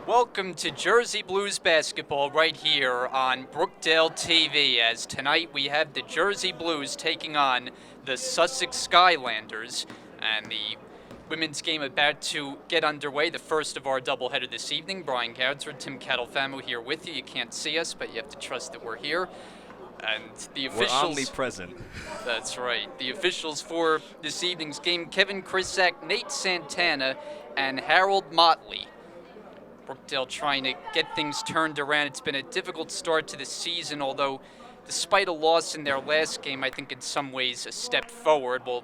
Welcome to Jersey Blues basketball right here on Brookdale TV, as tonight we have the Jersey Blues taking on the Sussex Skylanders, and the women's game about to get underway, the first of our doubleheader this evening. Brian Goudsford, Tim Catalfamo here with you. You can't see us, but you have to trust that we're here. And the officials... We're omnipresent. That's right. The officials for this evening's game, Kevin Krisak, Nate Santana, and Harold Motley. Brookdale trying to get things turned around. It's been a difficult start to the season, although despite a loss in their last game, I think in some ways a step forward. We'll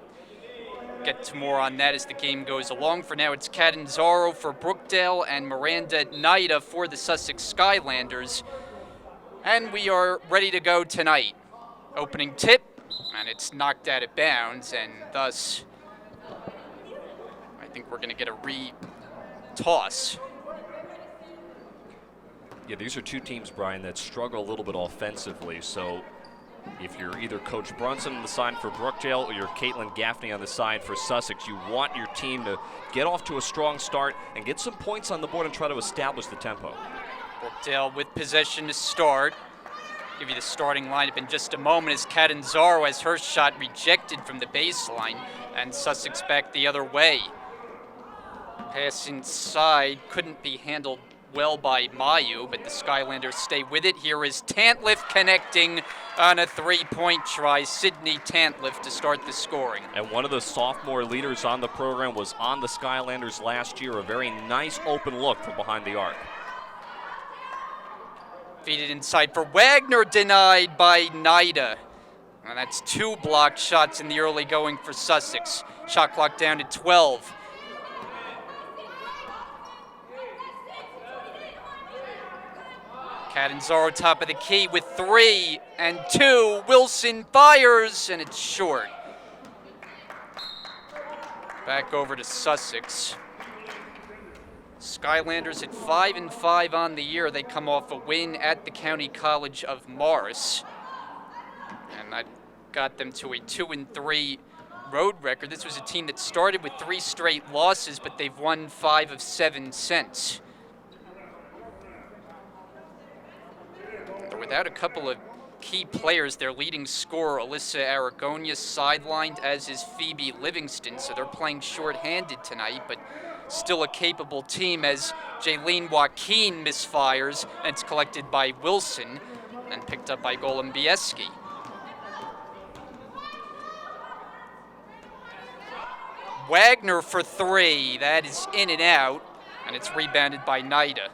get to more on that as the game goes along. For now, it's Catanzaro for Brookdale and Miranda Nida for the Sussex Skylanders. And we are ready to go tonight. Opening tip, and it's knocked out of bounds, and thus I think we're going to get a re-toss. Yeah, these are two teams, Brian, that struggle a little bit offensively. So if you're either Coach Brunson on the side for Brookdale or you're Caitlin Gaffney on the side for Sussex, you want your team to get off to a strong start and get some points on the board and try to establish the tempo. Brookdale with possession to start. Give you the starting lineup in just a moment as Catanzaro has her shot rejected from the baseline, and Sussex back the other way. Pass inside couldn't be handled well by Mayu, but the Skylanders stay with it. Here is Tantliff connecting on a three-point try. Sydney Tantliff to start the scoring. And one of the sophomore leaders on the program was on the Skylanders last year. A very nice open look from behind the arc. Feed it inside for Wagner, denied by Nida. And that's two blocked shots in the early going for Sussex. Shot clock down to 12. Catanzaro top of the key with 3 and 2. Wilson fires, and it's short. Back over to Sussex. Skylanders at 5-5 on the year. They come off a win at the County College of Morris, and that got them to a 2-3 road record. This was a team that started with 3 straight losses, but they've won 5 of 7 since. They're without a couple of key players. Their leading scorer, Alyssa Aragonia, sidelined, as is Phoebe Livingston, so they're playing shorthanded tonight, but still a capable team as Jaylene Joaquin misfires, and it's collected by Wilson and picked up by Golombieski. Wagner for 3. That is in and out, and it's rebounded by Nida.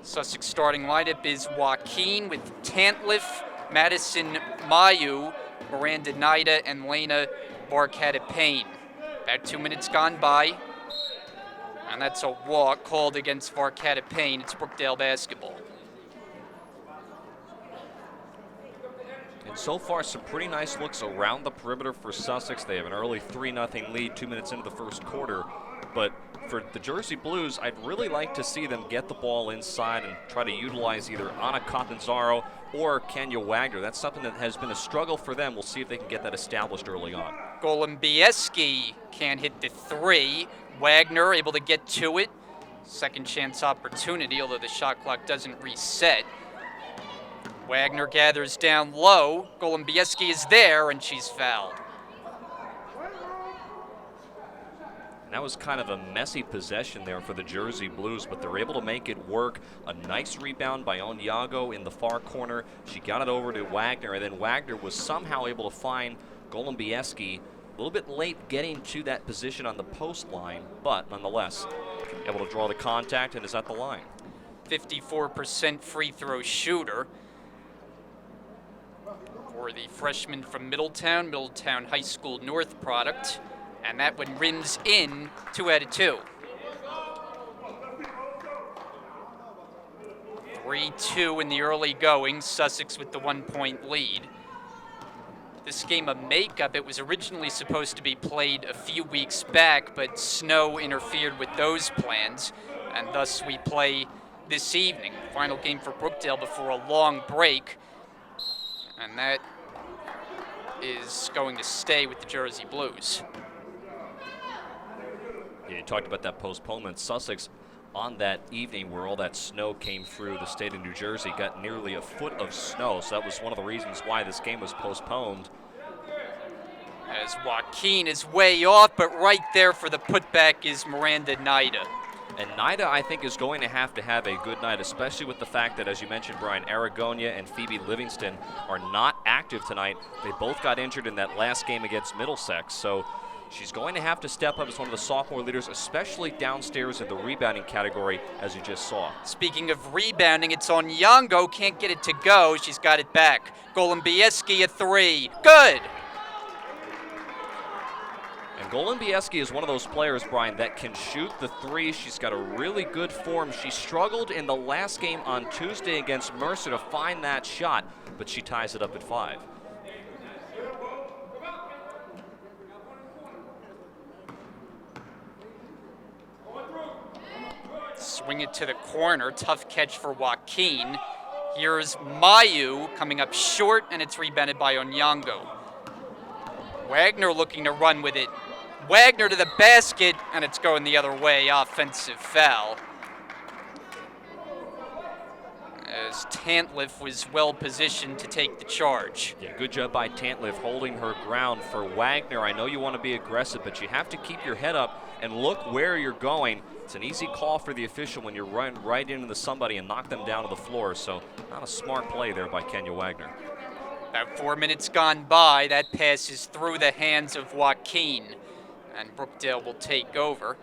Sussex starting lineup is Joaquin with Tantliff, Madison Mayu, Miranda Nida, and Lena Varcata-Payne. About 2 minutes gone by, and that's a walk called against Varcata-Payne. It's Brookdale basketball. And so far, some pretty nice looks around the perimeter for Sussex. They have an early 3-0 lead 2 minutes into the first quarter. But for the Jersey Blues, I'd really like to see them get the ball inside and try to utilize either Anna Catanzaro or Kenya Wagner. That's something that has been a struggle for them. We'll see if they can get that established early on. Golombieski can't hit the 3. Wagner able to get to it. Second chance opportunity, although the shot clock doesn't reset. Wagner gathers down low. Golombieski is there, and she's fouled. And that was kind of a messy possession there for the Jersey Blues, but they're able to make it work. A nice rebound by Onyago in the far corner. She got it over to Wagner, and then Wagner was somehow able to find Golombieski a little bit late getting to that position on the post line, but nonetheless able to draw the contact and is at the line. 54% free throw shooter for the freshman from Middletown High School North product. And that one rims in, 2 out of 2. 3-2 in the early going, Sussex with the 1-point lead. This game a makeup. It was originally supposed to be played a few weeks back, but snow interfered with those plans, and thus we play this evening. Final game for Brookdale before a long break, and that is going to stay with the Jersey Blues. Yeah, you talked about that postponement. Sussex on that evening where all that snow came through the state of New Jersey, got nearly a foot of snow, so that was one of the reasons why this game was postponed. As Joaquin is way off, but right there for the putback is Miranda Nida. And Nida, I think, is going to have a good night, especially with the fact that, as you mentioned, Brian, Aragonia and Phoebe Livingston are not active tonight. They both got injured in that last game against Middlesex, so she's going to have to step up as one of the sophomore leaders, especially downstairs in the rebounding category, as you just saw. Speaking of rebounding, it's on Onyango. Can't get it to go. She's got it back. Golombieski a three. Good. And Golombieski is one of those players, Brian, that can shoot the three. She's got a really good form. She struggled in the last game on Tuesday against Mercer to find that shot, but she ties it up at 5. Swing it to the corner. Tough catch for Joaquin. Here's Mayu coming up short, and it's rebounded by Onyango. Wagner looking to run with it. Wagner to the basket, and it's going the other way. Offensive foul. As Tantliff was well positioned to take the charge. Yeah, good job by Tantliff holding her ground for Wagner. I know you want to be aggressive, but you have to keep your head up and look where you're going. It's an easy call for the official when you run right into somebody and knock them down to the floor, so not a smart play there by Kenya Wagner. About 4 minutes gone by. That pass is through the hands of Joaquin, and Brookdale will take over.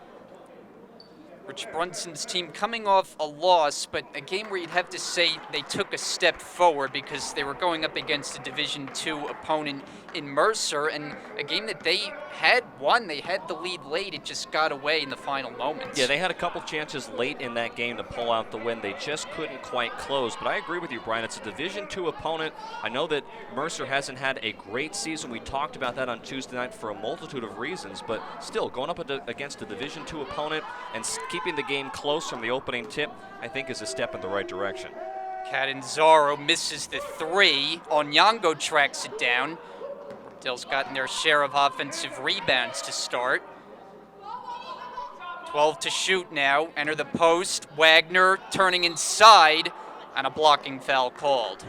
Rich Brunson's team coming off a loss, but a game where you'd have to say they took a step forward because they were going up against a Division II opponent in Mercer, and a game that they had won. They had the lead late. It just got away in the final moments. Yeah, they had a couple chances late in that game to pull out the win. They just couldn't quite close. But I agree with you, Brian. It's a Division II opponent. I know that Mercer hasn't had a great season. We talked about that on Tuesday night for a multitude of reasons. But still, going up against a Division II opponent and keeping the game close from the opening tip, I think is a step in the right direction. Catanzaro misses the three. Onyango tracks it down. Brookdale's gotten their share of offensive rebounds to start. 12 to shoot now. Enter the post. Wagner turning inside, and a blocking foul called.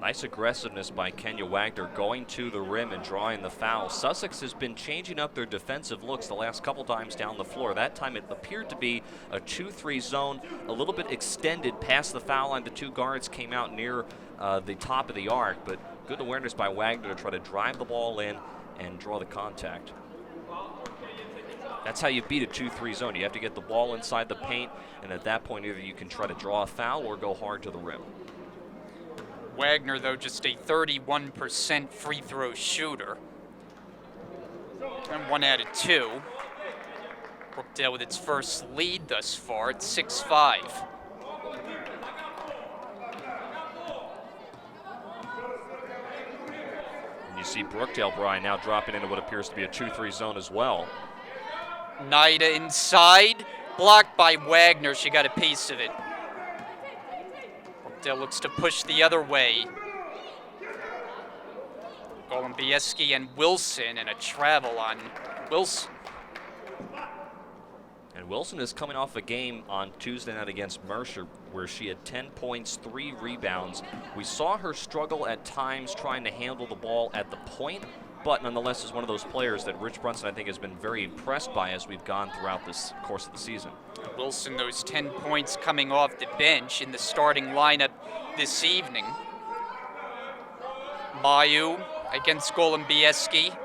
Nice aggressiveness by Kenya Wagner going to the rim and drawing the foul. Sussex has been changing up their defensive looks the last couple times down the floor. That time it appeared to be a 2-3 zone, a little bit extended past the foul line. The two guards came out near the top of the arc, but good awareness by Wagner to try to drive the ball in and draw the contact. That's how you beat a 2-3 zone. You have to get the ball inside the paint, and at that point either you can try to draw a foul or go hard to the rim. Wagner, though, just a 31% free throw shooter. And 1 out of 2. Brookdale with its first lead thus far at 6-5. And you see Brookdale, Brian, now dropping into what appears to be a 2-3 zone as well. Nida inside, blocked by Wagner. She got a piece of it. Brookdale looks to push the other way. Golombieski and Wilson, and a travel on Wilson. And Wilson is coming off a game on Tuesday night against Mercer where she had 10 points, 3 rebounds. We saw her struggle at times trying to handle the ball at the point, but nonetheless is one of those players that Rich Brunson, I think, has been very impressed by as we've gone throughout this course of the season. Wilson, those 10 points coming off the bench in the starting lineup this evening. Mayu against Golombieski.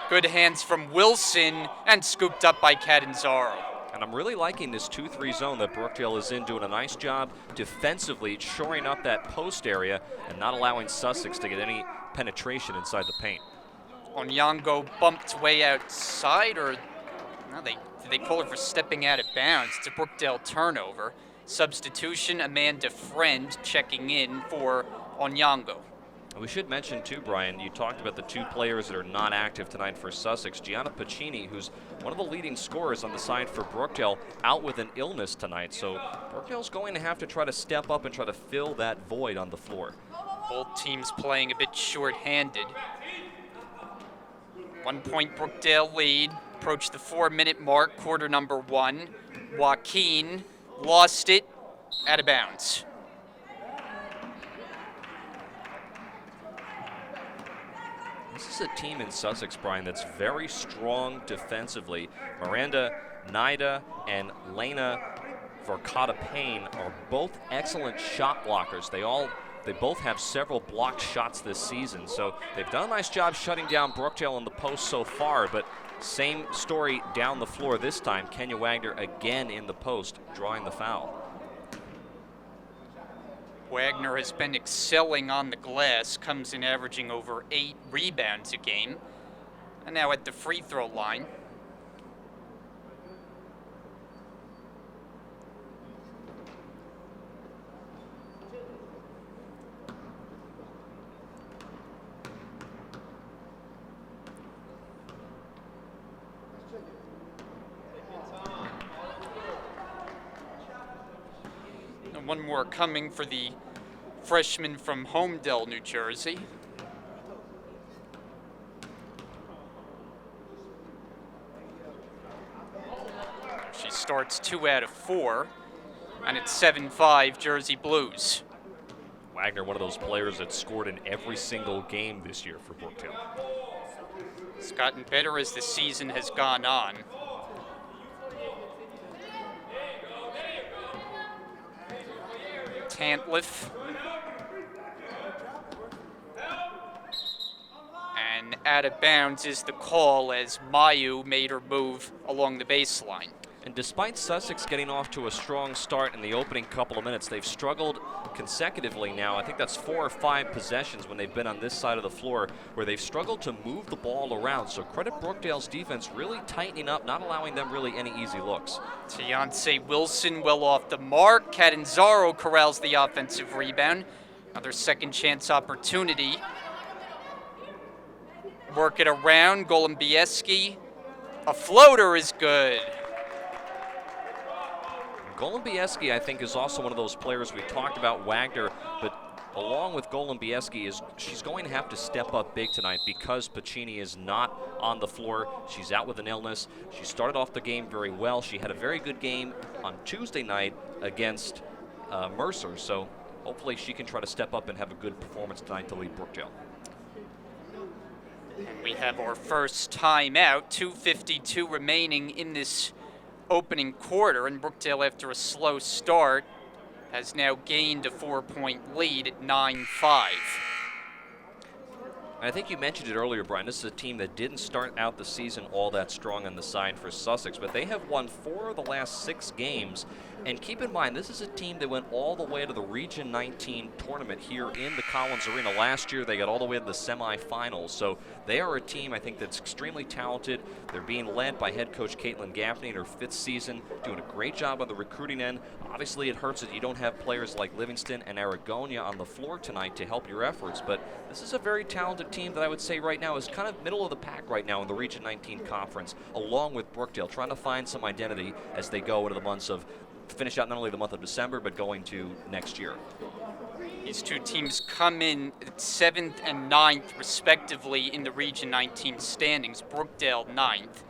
Good hands from Wilson, and scooped up by Catanzaro. And I'm really liking this 2-3 zone that Brookdale is in, doing a nice job defensively, shoring up that post area and not allowing Sussex to get any penetration inside the paint. Onyango bumped way outside, or no, did they call it for stepping out of bounds? It's a Brookdale turnover. Substitution, Amanda Friend checking in for Onyango. We should mention too, Brian, you talked about the two players that are not active tonight for Sussex. Gianna Pacini, who's one of the leading scorers on the side for Brookdale, out with an illness tonight. So Brookdale's going to have to try to step up and try to fill that void on the floor. Both teams playing a bit short-handed. 1 point Brookdale lead. Approached the 4-minute mark, quarter number 1. Joaquin lost it, out of bounds. This is a team in Sussex, Brian, that's very strong defensively. Miranda Nida and Lena Verkata Payne are both excellent shot blockers. They both have several blocked shots this season, so they've done a nice job shutting down Brookdale in the post so far, but same story down the floor this time. Kenya Wagner again in the post, drawing the foul. Wagner has been excelling on the glass, comes in averaging over 8 rebounds a game, and now at the free throw line. And one more coming for the freshman from Homedale, New Jersey. She starts 2 out of 4, and it's 7-5 Jersey Blues. Wagner, one of those players that scored in every single game this year for Brookdale. It's gotten better as the season has gone on. Tantliff. And out of bounds is the call as Mayu made her move along the baseline. And despite Sussex getting off to a strong start in the opening couple of minutes, they've struggled consecutively now. I think that's 4 or 5 possessions when they've been on this side of the floor where they've struggled to move the ball around. So credit Brookdale's defense really tightening up, not allowing them really any easy looks. Beyonce Wilson well off the mark. Catanzaro corrals the offensive rebound. Another second chance opportunity. Work it around. Golombieski. A floater is good. Golombieski, I think, is also one of those players. We talked about Wagner, but along with Golombieski, she's going to have to step up big tonight because Pacini is not on the floor. She's out with an illness. She started off the game very well. She had a very good game on Tuesday night against Mercer, so hopefully she can try to step up and have a good performance tonight to lead Brookdale. And we have our first timeout, 2:52 remaining in this opening quarter, and Brookdale, after a slow start, has now gained a 4-point lead at 9-5. I think you mentioned it earlier, Brian. This is a team that didn't start out the season all that strong on the side for Sussex, but they have won 4 of the last 6 games. And keep in mind, this is a team that went all the way to the Region 19 tournament here in the Collins Arena. Last year, they got all the way to the semifinals. So they are a team, I think, that's extremely talented. They're being led by head coach Caitlin Gaffney in her 5th season, doing a great job on the recruiting end. Obviously, it hurts that you don't have players like Livingston and Aragonia on the floor tonight to help your efforts. But this is a very talented team that I would say right now is kind of middle of the pack right now in the Region 19 conference, along with Brookdale, trying to find some identity as they go into the months of finish out not only the month of December, but going to next year. These two teams come in at 7th and 9th, respectively, in the Region 19 standings. Brookdale 9th.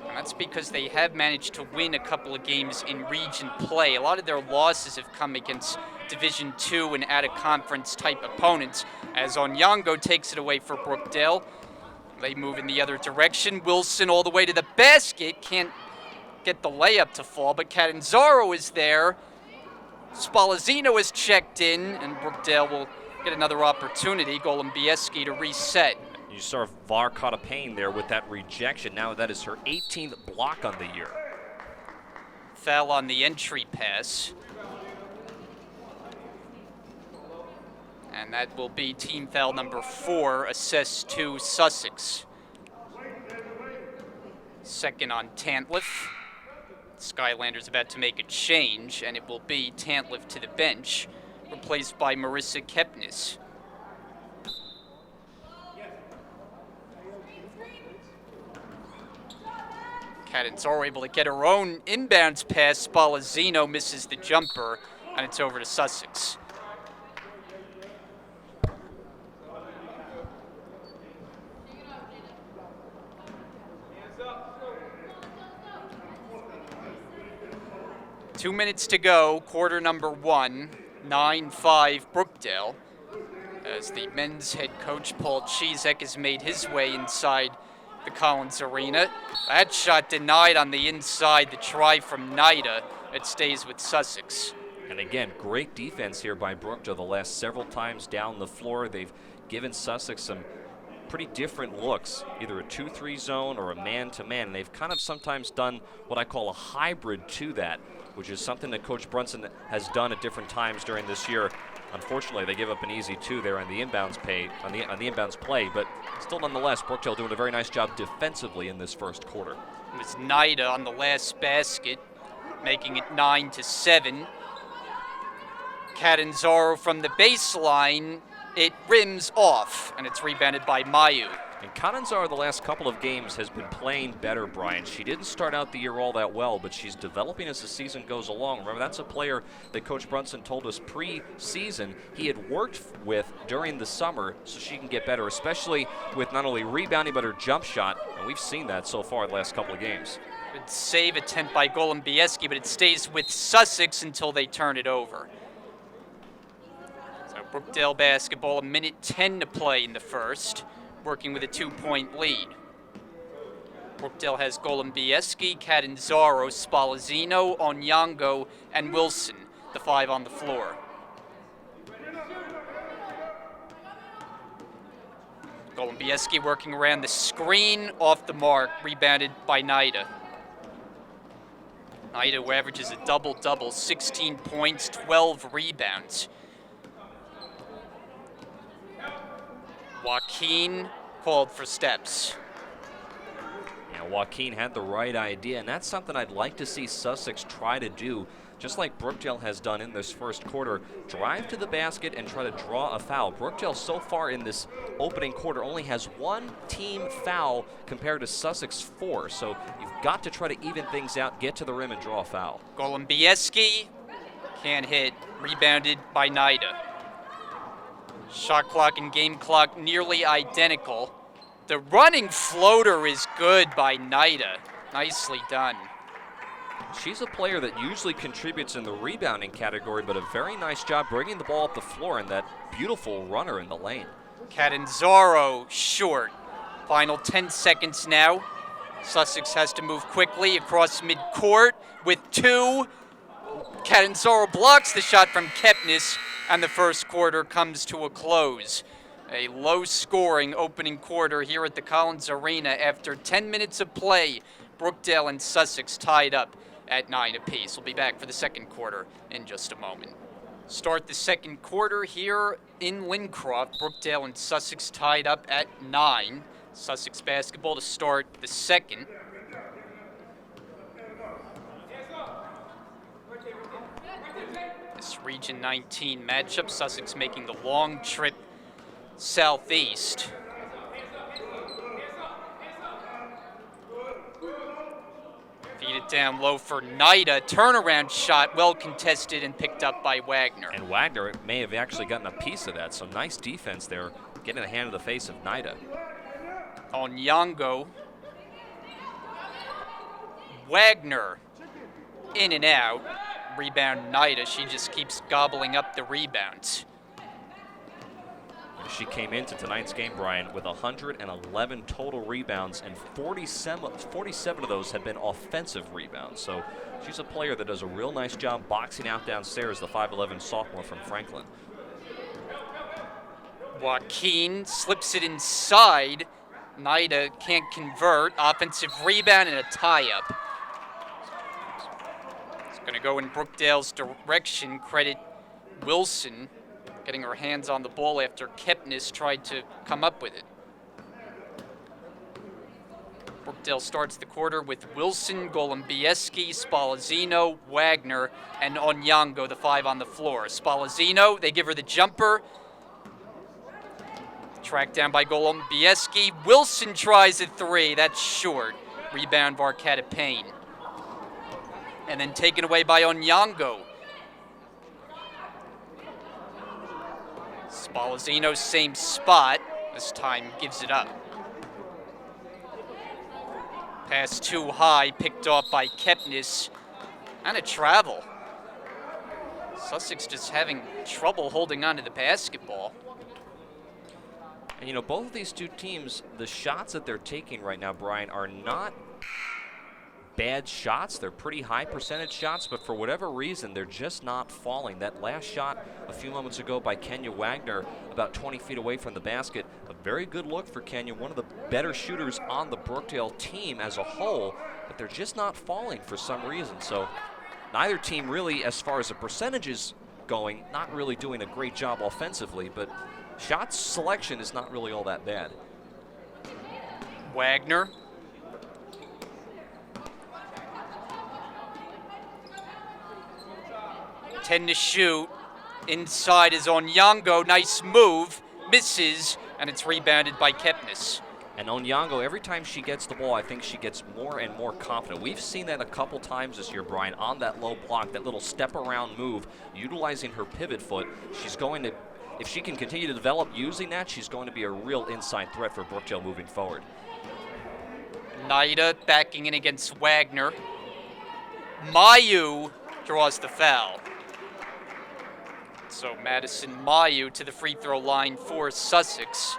And that's because they have managed to win a couple of games in region play. A lot of their losses have come against Division II and out-of-conference type opponents, as Onyango takes it away for Brookdale. They move in the other direction. Wilson all the way to the basket. Can't get the layup to fall, but Catanzaro is there. Spalazzino is checked in, and Brookdale will get another opportunity. Golombieski to reset. You saw Verkata Payne there with that rejection. Now that is her 18th block on the year. Foul on the entry pass. And that will be team foul number 4, assessed to Sussex. Second on Tantliff. Skylanders about to make a change, and it will be Tantliff to the bench, replaced by Marissa Kepnes. Catanzaro able to get her own inbounds pass. Spalazzino misses the jumper, and it's over to Sussex. 2 minutes to go, quarter number 1, 9-5 Brookdale. As the men's head coach, Paul Chizek, has made his way inside the Collins Arena. That shot denied on the inside, the try from Nida. It stays with Sussex. And again, great defense here by Brookdale the last several times down the floor. They've given Sussex some pretty different looks, either a 2-3 zone or a man-to-man. And they've kind of sometimes done what I call a hybrid to that, which is something that Coach Brunson has done at different times during this year. Unfortunately, they give up an easy 2 there on the inbounds play, but still nonetheless, Brookdale doing a very nice job defensively in this first quarter. It was Nida on the last basket, making it 9-7. Catanzaro from the baseline, it rims off, and it's rebounded by Mayu. And Catanzaro the last couple of games has been playing better, Brian. She didn't start out the year all that well, but she's developing as the season goes along. Remember, that's a player that Coach Brunson told us pre-season he had worked with during the summer so she can get better, especially with not only rebounding but her jump shot, and we've seen that so far the last couple of games. Good save attempt by Golubieski, but it stays with Sussex until they turn it over. So Brookdale basketball, 1:10 to play in the first, working with a 2-point lead. Brookdale has Golubieski, Catanzaro, Spalazzino, Onyango, and Wilson, the 5 on the floor. Golubieski working around the screen, off the mark, rebounded by Nida. Nida, who averages a double-double, 16 points, 12 rebounds. Joaquin called for steps. Yeah, Joaquin had the right idea, and that's something I'd like to see Sussex try to do, just like Brookdale has done in this first quarter. Drive to the basket and try to draw a foul. Brookdale so far in this opening quarter only has 1 team foul compared to Sussex 4, so you've got to try to even things out, get to the rim, and draw a foul. Golubieski can't hit, rebounded by Nida. Shot clock and game clock nearly identical. The running floater is good by Nida. Nicely done. She's a player that usually contributes in the rebounding category, but a very nice job bringing the ball up the floor and that beautiful runner in the lane. Catanzaro short. Final 10 seconds now. Sussex has to move quickly across midcourt with 2. Catanzaro blocks the shot from Kepnes, and the first quarter comes to a close. A low-scoring opening quarter here at the Collins Arena after 10 minutes of play. Brookdale and Sussex tied up at 9 apiece. We'll be back for the second quarter in just a moment. Start the second quarter here in Lincroft. Brookdale and Sussex tied up at 9. Sussex basketball to start the second. This Region 19 matchup, Sussex making the long trip southeast. Feed it down low for Nida. Turnaround shot, well contested and picked up by Wagner. And Wagner may have actually gotten a piece of that, so nice defense there, getting a hand in the face of Nida. Onyango. Wagner in and out. Rebound Nida. She just keeps gobbling up the rebounds. She came into tonight's game, Brian, with 111 total rebounds, and 47 of those had been offensive rebounds. So she's a player that does a real nice job boxing out downstairs, the 5'11 sophomore from Franklin. Joaquin slips it inside. Nida can't convert. Offensive rebound and a tie-up. It's going to go in Brookdale's direction. Credit Wilson getting her hands on the ball after Kepnes tried to come up with it. Brookdale starts the quarter with Wilson, Golubieski, Spalazzino, Wagner, and Onyango, the 5 on the floor. Spalazzino, they give her the jumper. Tracked down by Golubieski. Wilson tries a 3. That's short. Rebound Varkata Payne. And then taken away by Onyango. Spalazzino, same spot. This time gives it up. Pass too high, picked off by Kepnes. And a travel. Sussex just having trouble holding on to the basketball. And you know, both of these two teams, the shots that they're taking right now, Brian, are not bad shots. They're pretty high percentage shots, but for whatever reason, they're just not falling. That last shot a few moments ago by Kenya Wagner, about 20 feet away from the basket, a very good look for Kenya, one of the better shooters on the Brookdale team as a whole, but they're just not falling for some reason. So neither team really, as far as the percentages going, not really doing a great job offensively, but shot selection is not really all that bad. Wagner. Ten to shoot. Inside is Onyango. Nice move. Misses, and it's rebounded by Kepnes. And Onyango, every time she gets the ball, I think she gets more and more confident. We've seen that a couple times this year, Brian, on that low block, that little step around move, utilizing her pivot foot. She's going to, if she can continue to develop using that, she's going to be a real inside threat for Brookdale moving forward. Naida backing in against Wagner. Mayu draws the foul. So Madison Mayu to the free throw line for Sussex.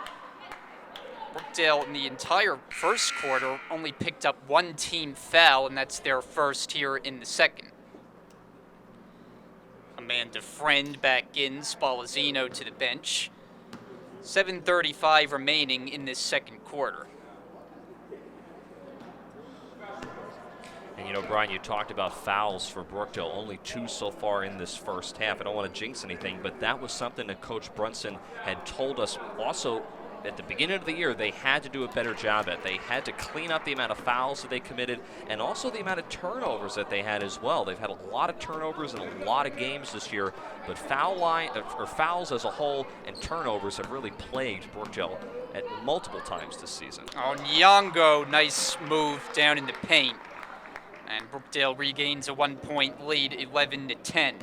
Brookdale in the entire first quarter only picked up one team foul, and that's their first here in the second. Amanda Friend back in, Spallezzino to the bench. 7:35 remaining in this second quarter. And you know, Brian, you talked about fouls for Brookdale, only 2 so far in this first half. I don't want to jinx anything, but that was something that Coach Brunson had told us also at the beginning of the year they had to do a better job at. They had to clean up the amount of fouls that they committed and also the amount of turnovers that they had as well. They've had a lot of turnovers in a lot of games this year, but fouls as a whole and turnovers have really plagued Brookdale at multiple times this season. Onyango, nice move down in the paint. And Brookdale regains a 1-point lead, 11-10.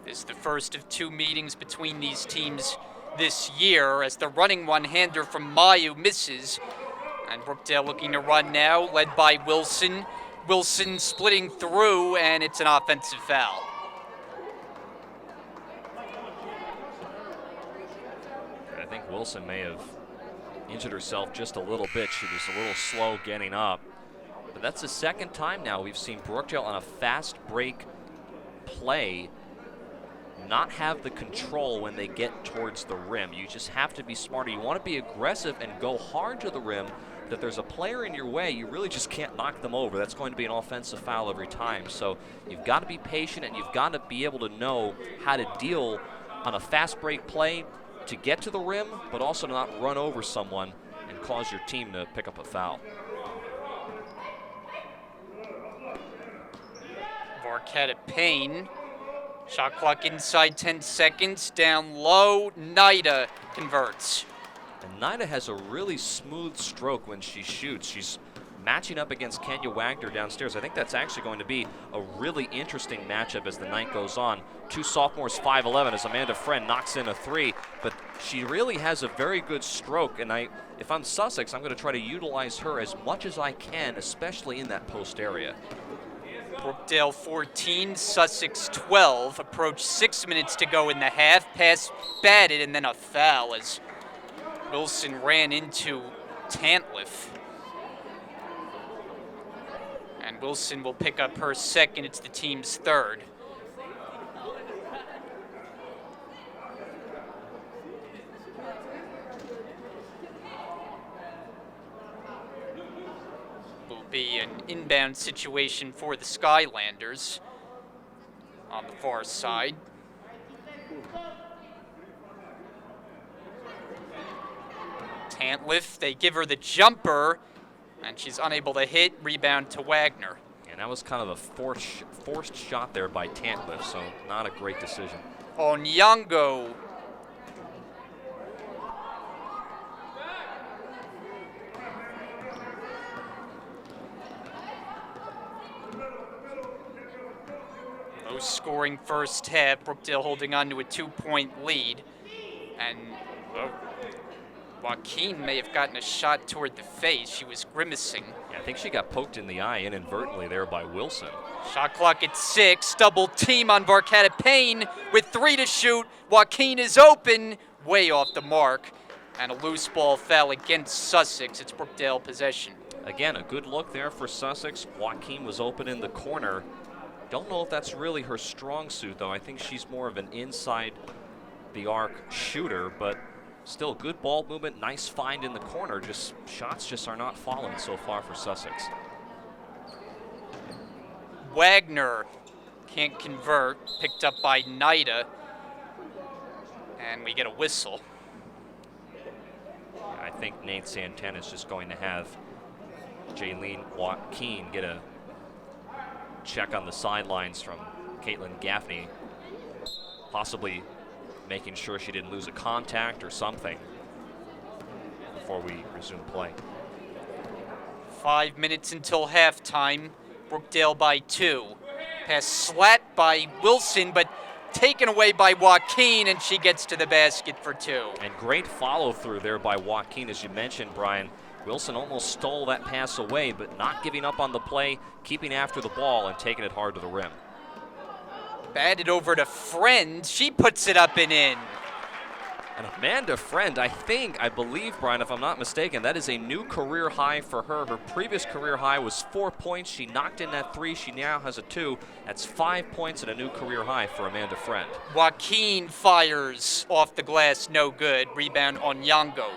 This is the first of 2 meetings between these teams this year as the running one-hander from Mayu misses. And Brookdale looking to run now, led by Wilson. Wilson splitting through, and it's an offensive foul. I think Wilson may have injured herself just a little bit. She was a little slow getting up. But that's the second time now we've seen Brookdale on a fast break play not have the control when they get towards the rim. You just have to be smarter. You want to be aggressive and go hard to the rim. But if there's a player in your way, you really just can't knock them over. That's going to be an offensive foul every time. So you've got to be patient and you've got to be able to know how to deal on a fast break play to get to the rim, but also to not run over someone and cause your team to pick up a foul. Varketta Payne. Shot clock inside 10 seconds. Down low. Naida converts. And Naida has a really smooth stroke when she shoots. She's matching up against Kenya Wagner downstairs. I think that's actually going to be a really interesting matchup as the night goes on. 2 sophomores, 5'11", as Amanda Friend knocks in a 3, but she really has a very good stroke, and if I'm Sussex, I'm going to try to utilize her as much as I can, especially in that post area. Brookdale 14, Sussex 12. Approach 6 minutes to go in the half. Pass batted, and then a foul as Wilson ran into Tantliff. And Wilson will pick up her second. It's the team's third. Will be an inbound situation for the Skylanders on the far side. Tantliff, they give her the jumper, and she's unable to hit. Rebound to Wagner. And that was kind of a forced shot there by Tantliff, so not a great decision. Onyango. Low scoring first half. Brookdale holding on to a 2-point lead. And Joaquin may have gotten a shot toward the face. She was grimacing. Yeah, I think she got poked in the eye inadvertently there by Wilson. Shot clock at 6. Double team on Barcata Payne with 3 to shoot. Joaquin is open, way off the mark. And a loose ball foul against Sussex. It's Brookdale possession. Again, a good look there for Sussex. Joaquin was open in the corner. Don't know if that's really her strong suit, though. I think she's more of an inside the arc shooter, but still good ball movement, nice find in the corner. Shots just are not falling so far for Sussex. Wagner can't convert, picked up by Nida, and we get a whistle. I think Nate Santana is just going to have Jaylene Joaquin get a check on the sidelines from Caitlin Gaffney, possibly making sure she didn't lose a contact or something before we resume play. 5 minutes until halftime. Brookdale by 2. Pass slat by Wilson, but taken away by Joaquin, and she gets to the basket for 2. And great follow through there by Joaquin, as you mentioned, Brian. Wilson almost stole that pass away, but not giving up on the play, keeping after the ball and taking it hard to the rim. Batted over to Friend. She puts it up and in. And Amanda Friend, I believe, Brian, if I'm not mistaken, that is a new career high for her. Her previous career high was 4 points. She knocked in that 3. She now has a 2. That's 5 points and a new career high for Amanda Friend. Joaquin fires off the glass, no good. Rebound on Yango.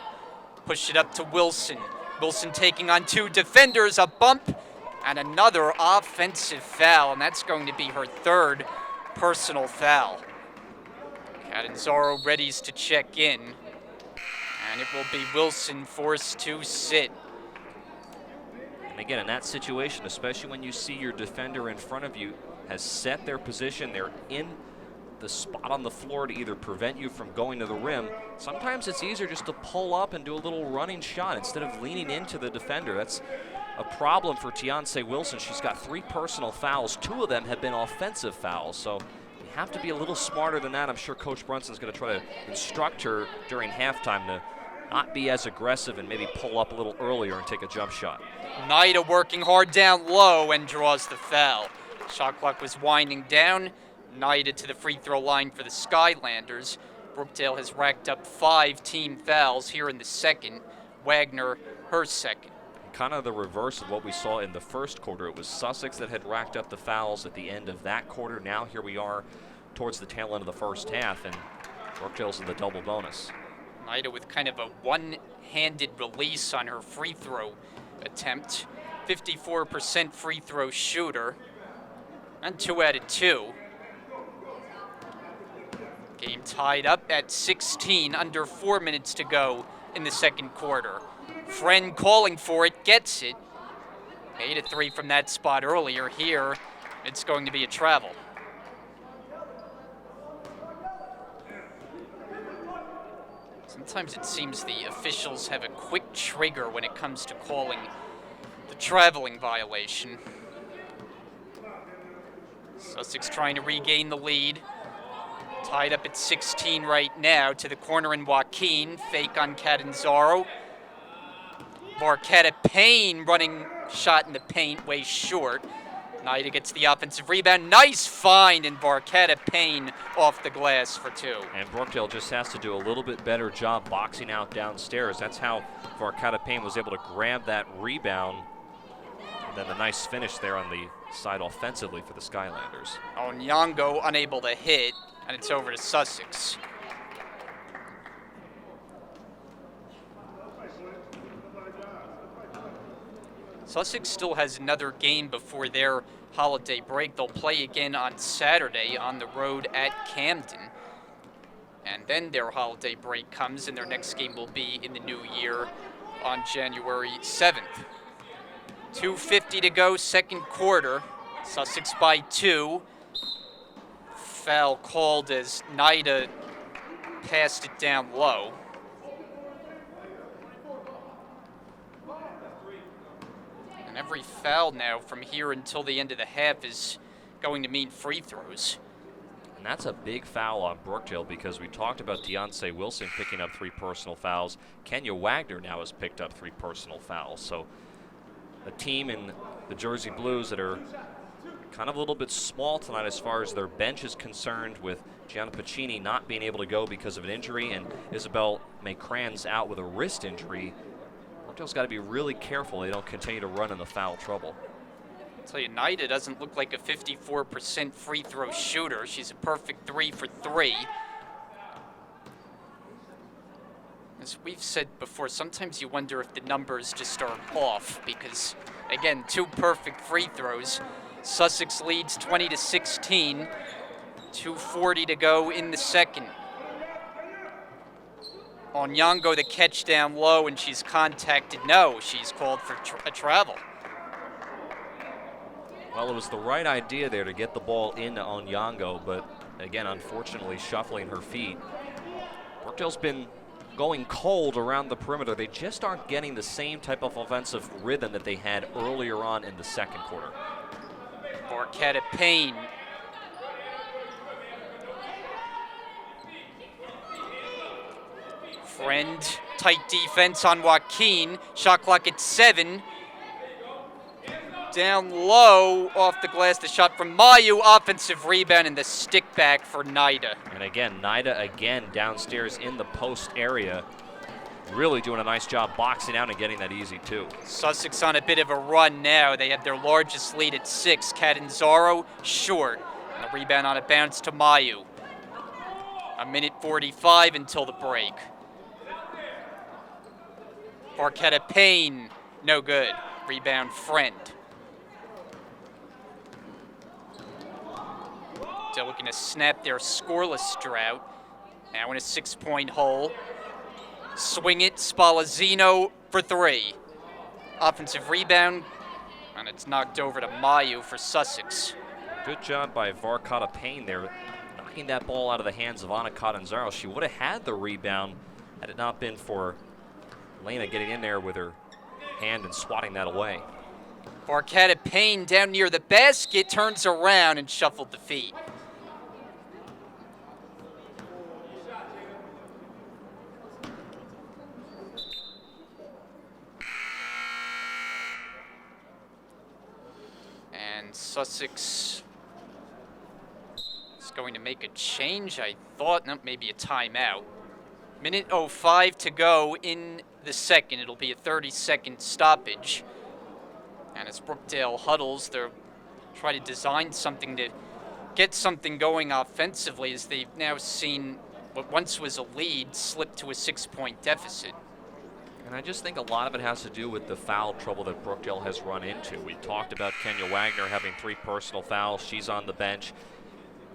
Push it up to Wilson. Wilson taking on 2 defenders, a bump, and another offensive foul, and that's going to be her 3rd personal foul. Catanzaro readies to check in, and it will be Wilson forced to sit. And again, in that situation, especially when you see your defender in front of you has set their position, they're in the spot on the floor to either prevent you from going to the rim, sometimes it's easier just to pull up and do a little running shot instead of leaning into the defender. That's a problem for Tianse Wilson. She's got 3 personal fouls. 2 of them have been offensive fouls, so you have to be a little smarter than that. I'm sure Coach Brunson's going to try to instruct her during halftime to not be as aggressive and maybe pull up a little earlier and take a jump shot. Nida working hard down low and draws the foul. Shot clock was winding down. Nida to the free throw line for the Skylanders. Brookdale has racked up 5 team fouls here in the second. Wagner, her second. Kind of the reverse of what we saw in the first quarter. It was Sussex that had racked up the fouls at the end of that quarter. Now here we are towards the tail end of the first half, and Brookdale's in the double bonus. Nida with kind of a one-handed release on her free throw attempt. 54% free throw shooter, and 2 out of 2. Game tied up at 16, under 4 minutes to go in the second quarter. Friend calling for it, gets it. 8 of 3 from that spot earlier. Here, it's going to be a travel. Sometimes it seems the officials have a quick trigger when it comes to calling the traveling violation. Sussex trying to regain the lead. Tied up at 16 right now. To the corner in Joaquin. Fake on Catanzaro. Barcata Payne running shot in the paint, way short. Nida gets the offensive rebound. Nice find in Barcata Payne off the glass for 2. And Brookdale just has to do a little bit better job boxing out downstairs. That's how Barcata Payne was able to grab that rebound. And then the nice finish there on the side offensively for the Skylanders. Onyango unable to hit, and it's over to Sussex. Sussex still has another game before their holiday break. They'll play again on Saturday on the road at Camden. And then their holiday break comes, and their next game will be in the new year on January 7th. 2:50 to go, second quarter. Sussex by 2. Foul called as Nida passed it down low. And every foul now from here until the end of the half is going to mean free throws. And that's a big foul on Brookdale because we talked about Deontay Wilson picking up 3 personal fouls. Kenya Wagner now has picked up 3 personal fouls. So a team in the Jersey Blues that are kind of a little bit small tonight as far as their bench is concerned, with Gianna Piccini not being able to go because of an injury and Isabel McCrans out with a wrist injury. Brookdale's got to be really careful they don't continue to run in the foul trouble. I'll tell you, Nida doesn't look like a 54% free throw shooter. She's a perfect 3 for 3. As we've said before, sometimes you wonder if the numbers just are off because, again, 2 perfect free throws. Sussex leads 20-16. 2:40 to go in the second. Onyango, the catch down low, and she's contacted. No, she's called for a travel. Well, it was the right idea there to get the ball into Onyango, but again, unfortunately, shuffling her feet. Brookdale's been going cold around the perimeter. They just aren't getting the same type of offensive rhythm that they had earlier on in the second quarter. Barquetta Payne. Friend, tight defense on Joaquin. Shot clock at 7. Down low, off the glass, the shot from Mayu. Offensive rebound and the stick back for Nida. And again, Nida again downstairs in the post area. Really doing a nice job boxing out and getting that easy too. Sussex on a bit of a run now. They have their largest lead at 6. Catanzaro short. And the rebound on a bounce to Mayu. 1:45 until the break. Barquetta Payne, no good. Rebound Friend. They're looking to snap their scoreless drought. Now in a 6-point hole. Swing it, Spalazzino for 3. Offensive rebound, and it's knocked over to Mayu for Sussex. Good job by Barquetta Payne there, knocking that ball out of the hands of Ana Catanzaro. She would have had the rebound had it not been for Lena getting in there with her hand and swatting that away. Barquetta Payne down near the basket, turns around and shuffled the feet. And Sussex is going to make a change, I thought. No, maybe a timeout. 1:05 to go in the second. It'll be a 30-second stoppage. And as Brookdale huddles, they're trying to design something to get something going offensively, as they've now seen what once was a lead slip to a 6-point deficit. And I just think a lot of it has to do with the foul trouble that Brookdale has run into. We talked about Kenya Wagner having 3 personal fouls. She's on the bench.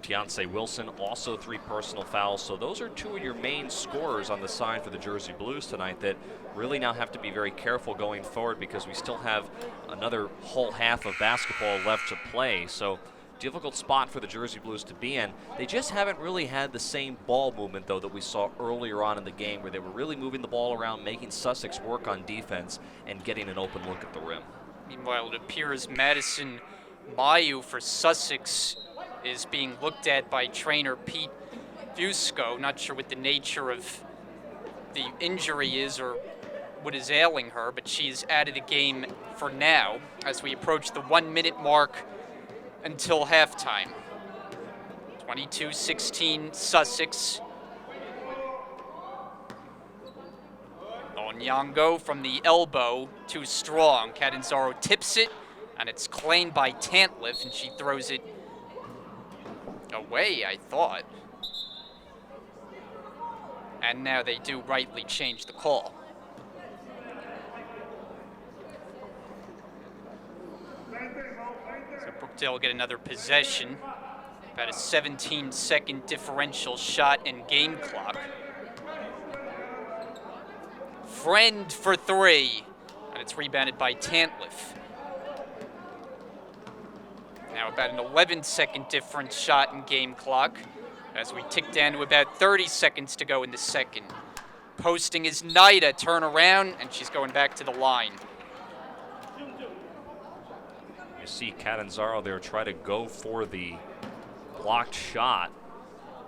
Deontay Wilson, also 3 personal fouls. So those are 2 of your main scorers on the side for the Jersey Blues tonight that really now have to be very careful going forward, because we still have another whole half of basketball left to play. So difficult spot for the Jersey Blues to be in. They just haven't really had the same ball movement, though, that we saw earlier on in the game, where they were really moving the ball around, making Sussex work on defense, and getting an open look at the rim. Meanwhile, it appears Madison Mayu for Sussex is being looked at by trainer Pete Fusco. Not sure what the nature of the injury is or what is ailing her, but she's out of the game for now as we approach the 1-minute mark until halftime. 22-16 Sussex. Onyango from the elbow, too strong. Catanzaro tips it, and it's claimed by Tantliff, and she throws it away, I thought. And now they do rightly change the call. So Brookdale will get another possession. About a 17-second differential shot and game clock. Friend for 3, and it's rebounded by Tantliff. Now about an 11-second difference shot and game clock as we tick down to about 30 seconds to go in the second. Posting is Nida, turn around, and she's going back to the line. You see Catanzaro there try to go for the blocked shot.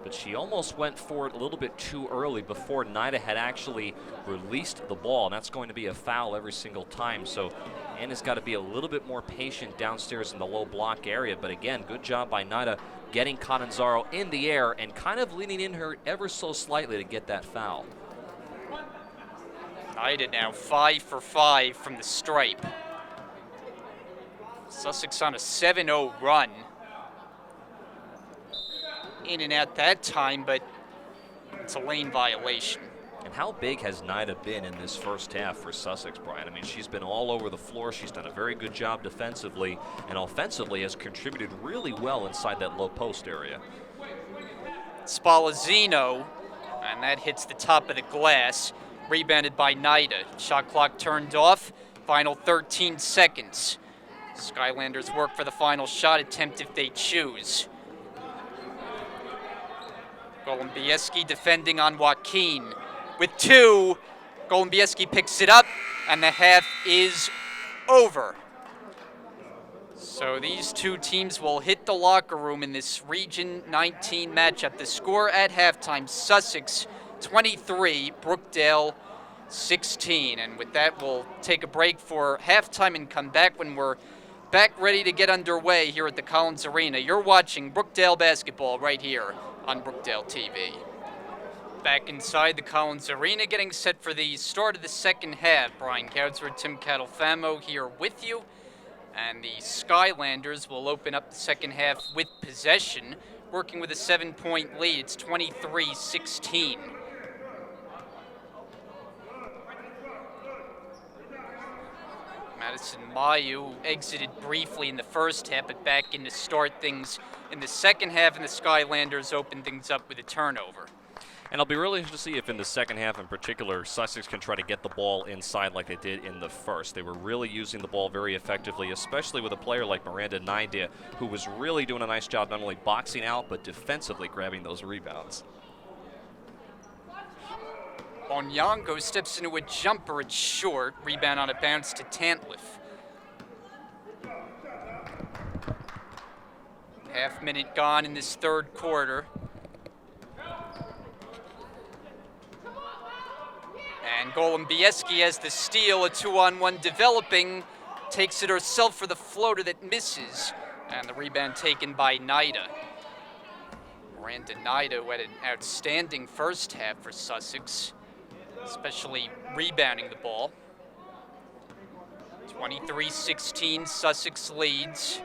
but she almost went for it a little bit too early before Nida had actually released the ball, and that's going to be a foul every single time. So Anna's got to be a little bit more patient downstairs in the low block area, but again, good job by Nida getting Catanzaro in the air and kind of leaning in her ever so slightly to get that foul. Nida now 5 for 5 from the stripe. Sussex on a 7-0 run. In and out that time, but it's a lane violation. And how big has Nida been in this first half for Sussex, Brian? I mean, she's been all over the floor. She's done a very good job defensively, and offensively has contributed really well inside that low post area. Spalazzino, and that hits the top of the glass. Rebounded by Nida. Shot clock turned off. Final 13 seconds. Skylanders work for the final shot attempt if they choose. Golombieski defending on Joaquin. With 2, Golombieski picks it up, and the half is over. So these two teams will hit the locker room in this Region 19 matchup. The score at halftime, Sussex 23, Brookdale 16. And with that, we'll take a break for halftime and come back when we're back ready to get underway here at the Collins Arena. You're watching Brookdale basketball right here on Brookdale TV. Back inside the Collins Arena, getting set for the start of the second half. Brian Coudsworth, Tim Catalfamo here with you. And the Skylanders will open up the second half with possession, working with a 7-point lead. It's 23-16. Madison Mayu exited briefly in the first half, but back in to start things in the second half, and the Skylanders open things up with a turnover. And I'll be really interested to see if in the second half in particular, Sussex can try to get the ball inside like they did in the first. They were really using the ball very effectively, especially with a player like Miranda Naidea, who was really doing a nice job not only boxing out, but defensively grabbing those rebounds. Onyango steps into a jumper, it's short. Rebound on a bounce to Tantliff. Half minute gone in this third quarter. And Golombieski has the steal, a 2-on-1 developing, takes it herself for the floater that misses, and the rebound taken by Nida. Miranda Nida, who had an outstanding first half for Sussex, especially rebounding the ball. 23-16, Sussex leads.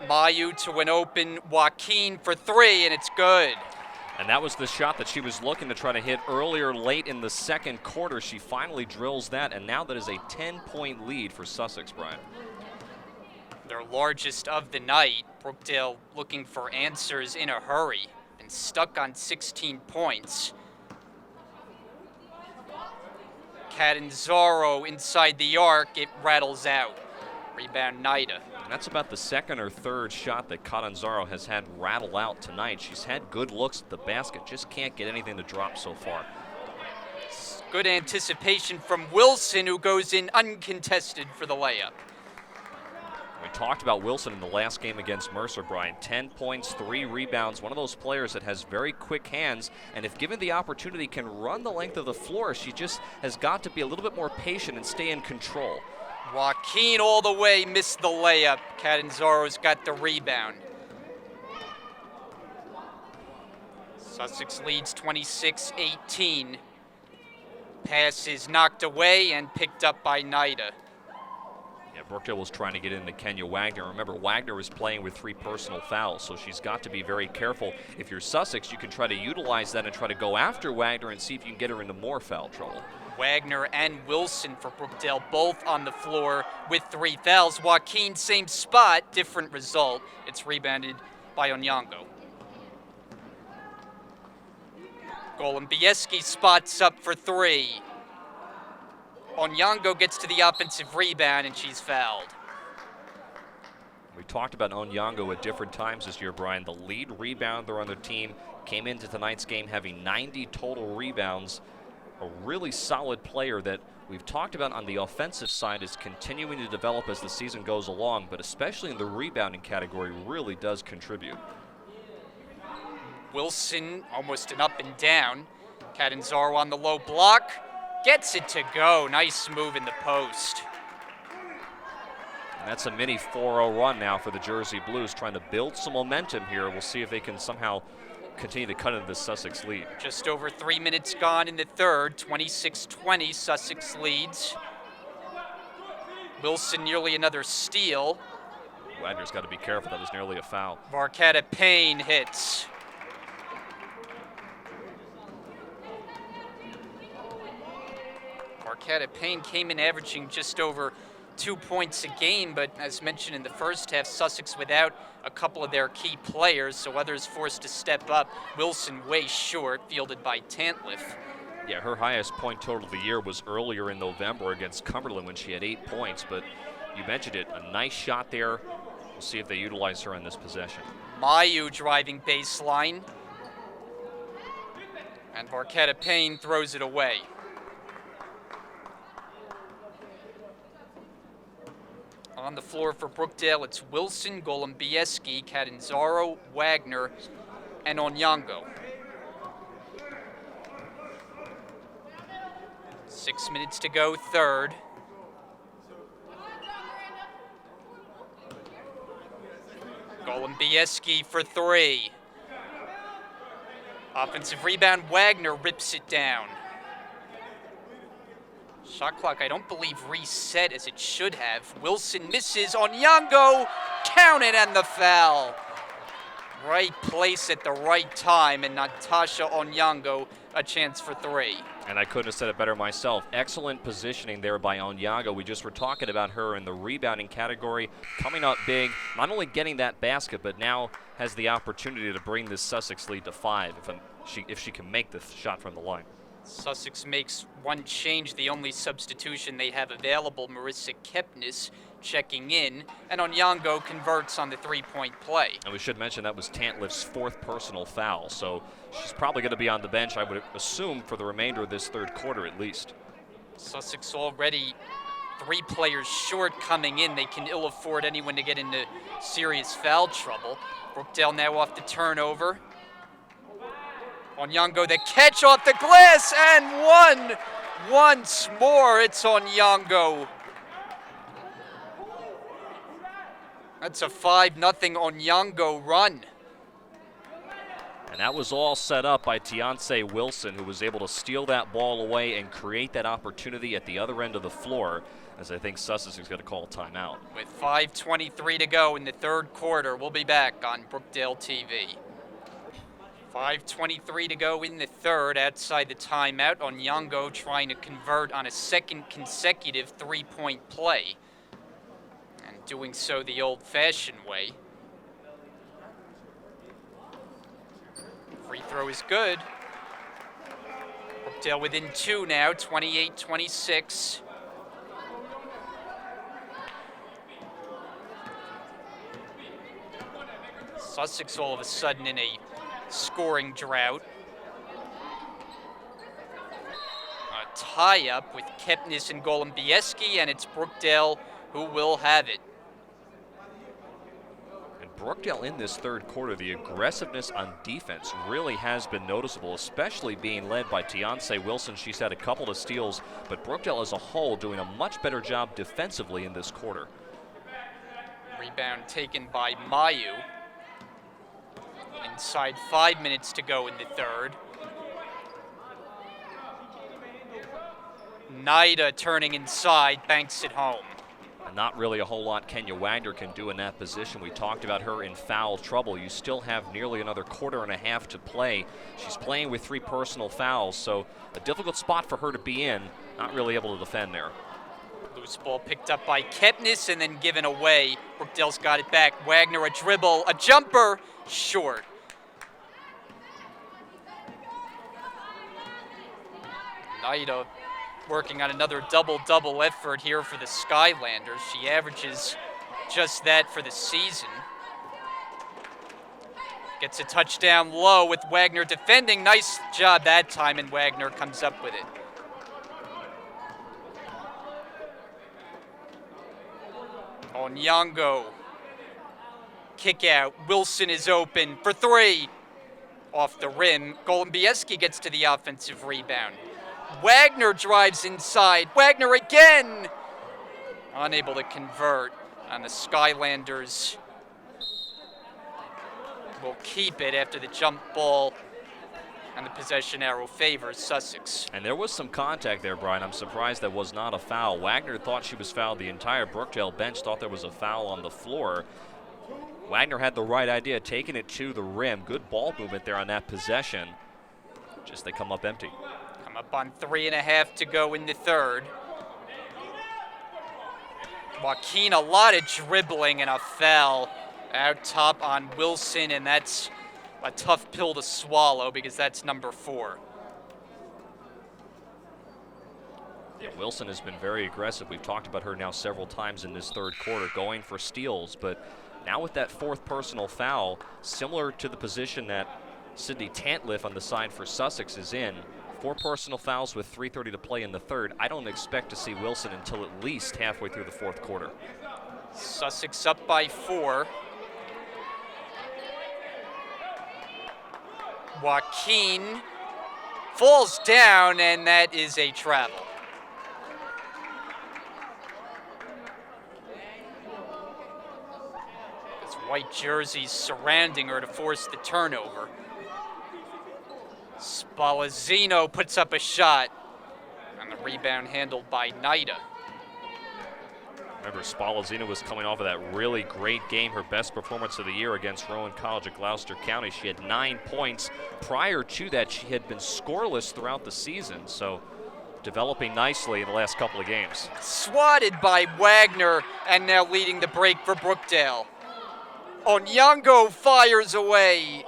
Mayu to an open Joaquin for 3, and it's good. And that was the shot that she was looking to try to hit earlier late in the second quarter. She finally drills that, and now that is a 10-point lead for Sussex, Brian. Their largest of the night. Brookdale looking for answers in a hurry and stuck on 16 points. Catanzaro inside the arc, it rattles out. Rebound Nida. And that's about the second or third shot that Catanzaro has had rattle out tonight. She's had good looks at the basket, just can't get anything to drop so far. Good anticipation from Wilson, who goes in uncontested for the layup. We talked about Wilson in the last game against Mercer, Brian. 10 points, 3 rebounds, one of those players that has very quick hands, and if given the opportunity can run the length of the floor. She just has got to be a little bit more patient and stay in control. Joaquin all the way, missed the layup. Catanzaro's got the rebound. Sussex leads 26-18. Pass is knocked away and picked up by Nida. Yeah, Brookdale was trying to get into Kenya Wagner. Remember, Wagner was playing with 3 personal fouls, so she's got to be very careful. If you're Sussex, you can try to utilize that and try to go after Wagner and see if you can get her into more foul trouble. Wagner and Wilson for Brookdale both on the floor with 3 fouls. Joaquin, same spot, different result. It's rebounded by Onyango. Golombieski spots up for 3. Onyango gets to the offensive rebound, and she's fouled. We talked about Onyango at different times this year, Brian. The lead rebounder on their team came into tonight's game having 90 total rebounds. A really solid player that we've talked about on the offensive side is continuing to develop as the season goes along, but especially in the rebounding category really does contribute. Wilson almost an up and down. Catanzaro on the low block. Gets it to go. Nice move in the post. And that's a mini 4-0 run now for the Jersey Blues, trying to build some momentum here. We'll see if they can somehow continue to cut into the Sussex lead. Just over 3 minutes gone in the third. 26-20, Sussex leads. Wilson nearly another steal. Wagner's got to be careful. That was nearly a foul. Varkata Payne hits. Varkata Payne came in averaging just over 2 points a game, but as mentioned in the first half, Sussex without a couple of their key players, so others forced to step up. Wilson way short, fielded by Tantliff. Yeah, her highest point total of the year was earlier in November against Cumberland when she had 8 points, but you mentioned it, a nice shot there. We'll see if they utilize her in this possession. Mayu driving baseline, and Varkata Payne throws it away. On the floor for Brookdale, it's Wilson, Golombieski, Catanzaro, Wagner, and Onyango. 6 minutes to go, third. Golombieski for three. Offensive rebound, Wagner rips it down. Shot clock, I don't believe, reset as it should have. Wilson misses. Onyango, counted, and the foul. Right place at the right time, and Natasha Onyango a chance for three. And I couldn't have said it better myself. Excellent positioning there by Onyango. We just were talking about her in the rebounding category, coming up big, not only getting that basket, but now has the opportunity to bring this Sussex lead to 5 if she can make the shot from the line. Sussex makes one change, the only substitution they have available, Marissa Kepnes checking in, and Onyango converts on the three-point play. And we should mention that was Tantliff's 4th personal foul, so she's probably going to be on the bench, I would assume, for the remainder of this third quarter at least. Sussex already 3 players short coming in. They can ill afford anyone to get into serious foul trouble. Brookdale now off the turnover. Onyango, the catch off the glass, and once more, it's Onyango. That's a 5-0 Onyango run. And that was all set up by Tiance Wilson, who was able to steal that ball away and create that opportunity at the other end of the floor, as I think Sussex is going to call a timeout. With 5:23 to go in the third quarter, we'll be back on Brookdale TV. 5:23 to go in the third, outside the timeout. Onyango trying to convert on a second consecutive three-point play, and doing so the old-fashioned way. Free throw is good. Brookdale within 2 now, 28-26. Sussex all of a sudden in a scoring drought. A tie-up with Kepnes and Golombieski, and it's Brookdale who will have it. And Brookdale in this third quarter, the aggressiveness on defense really has been noticeable, especially being led by Tiance Wilson. She's had a couple of steals, but Brookdale as a whole doing a much better job defensively in this quarter. Rebound taken by Mayu. Inside 5 minutes to go in the third. Naida turning inside, banks it home. Not really a whole lot Kenya Wagner can do in that position. We talked about her in foul trouble. You still have nearly another quarter and a half to play. She's playing with 3 personal fouls, so a difficult spot for her to be in. Not really able to defend there. Loose ball picked up by Kepnes and then given away. Brookdale's got it back. Wagner a dribble, a jumper, short. Naida working on another double-double effort here for the Skylanders. She averages just that for the season. Gets a touchdown low with Wagner defending. Nice job that time, and Wagner comes up with it. Onyango. Kick out. Wilson is open for 3. off the rim. Golubieski gets to the offensive rebound. Wagner drives inside. Wagner again! Unable to convert, and the Skylanders will keep it after the jump ball, and the possession arrow favors Sussex. And there was some contact there, Brian. I'm surprised that was not a foul. Wagner thought she was fouled. The entire Brookdale bench thought there was a foul on the floor. Wagner had the right idea, taking it to the rim. Good ball movement there on that possession. Just they come up empty. Come up on 3.5 to go in the third. Joaquin, a lot of dribbling and a foul out top on Wilson, and that's a tough pill to swallow because that's number 4. Yeah, Wilson has been very aggressive. We've talked about her now several times in this third quarter, going for steals, but now with that 4th personal foul, similar to the position that Sydney Tantliff on the side for Sussex is in, 4 personal fouls with 3:30 to play in the third. I don't expect to see Wilson until at least halfway through the 4th quarter. Sussex up by 4. Joaquin falls down, and that is a trap. There's white jerseys surrounding her to force the turnover. Spalazzino puts up a shot, and the rebound handled by Nida. Remember, Spalazzino was coming off of that really great game, her best performance of the year against Rowan College of Gloucester County. She had 9 points. Prior to that, she had been scoreless throughout the season, so developing nicely in the last couple of games. Swatted by Wagner, and now leading the break for Brookdale. Onyango fires away.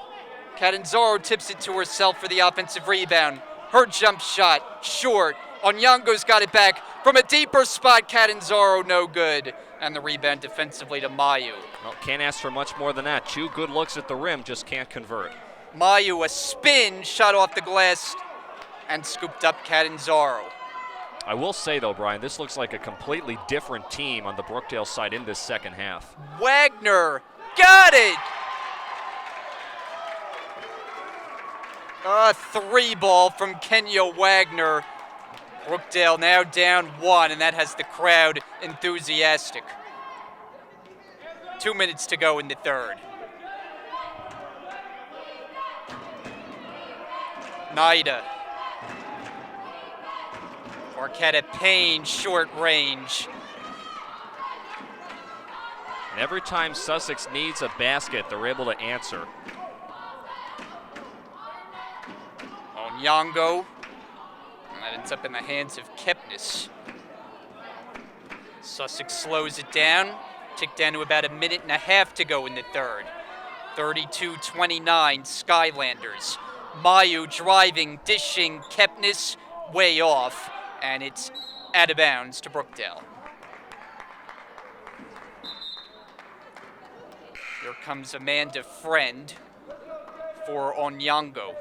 Catanzaro tips it to herself for the offensive rebound. Her jump shot, short. Onyango's got it back from a deeper spot. Catanzaro, no good. And the rebound defensively to Mayu. Well, can't ask for much more than that. 2 good looks at the rim, just can't convert. Mayu, a spin, shot off the glass, and scooped up Catanzaro. I will say, though, Brian, this looks like a completely different team on the Brookdale side in this second half. Wagner, got it! A 3-ball from Kenya Wagner. Brookdale now down 1, and that has the crowd enthusiastic. 2 minutes to go in the third. Nida. Marquetta Payne, short range. And every time Sussex needs a basket, they're able to answer. Onyango. And that ends up in the hands of Kepnes. Sussex slows it down. Tick down to about 1.5 minutes to go in the third. 32-29, Skylanders. Mayu driving, dishing, Kepnes way off, and it's out of bounds to Brookdale. Here comes Amanda Friend for Onyango.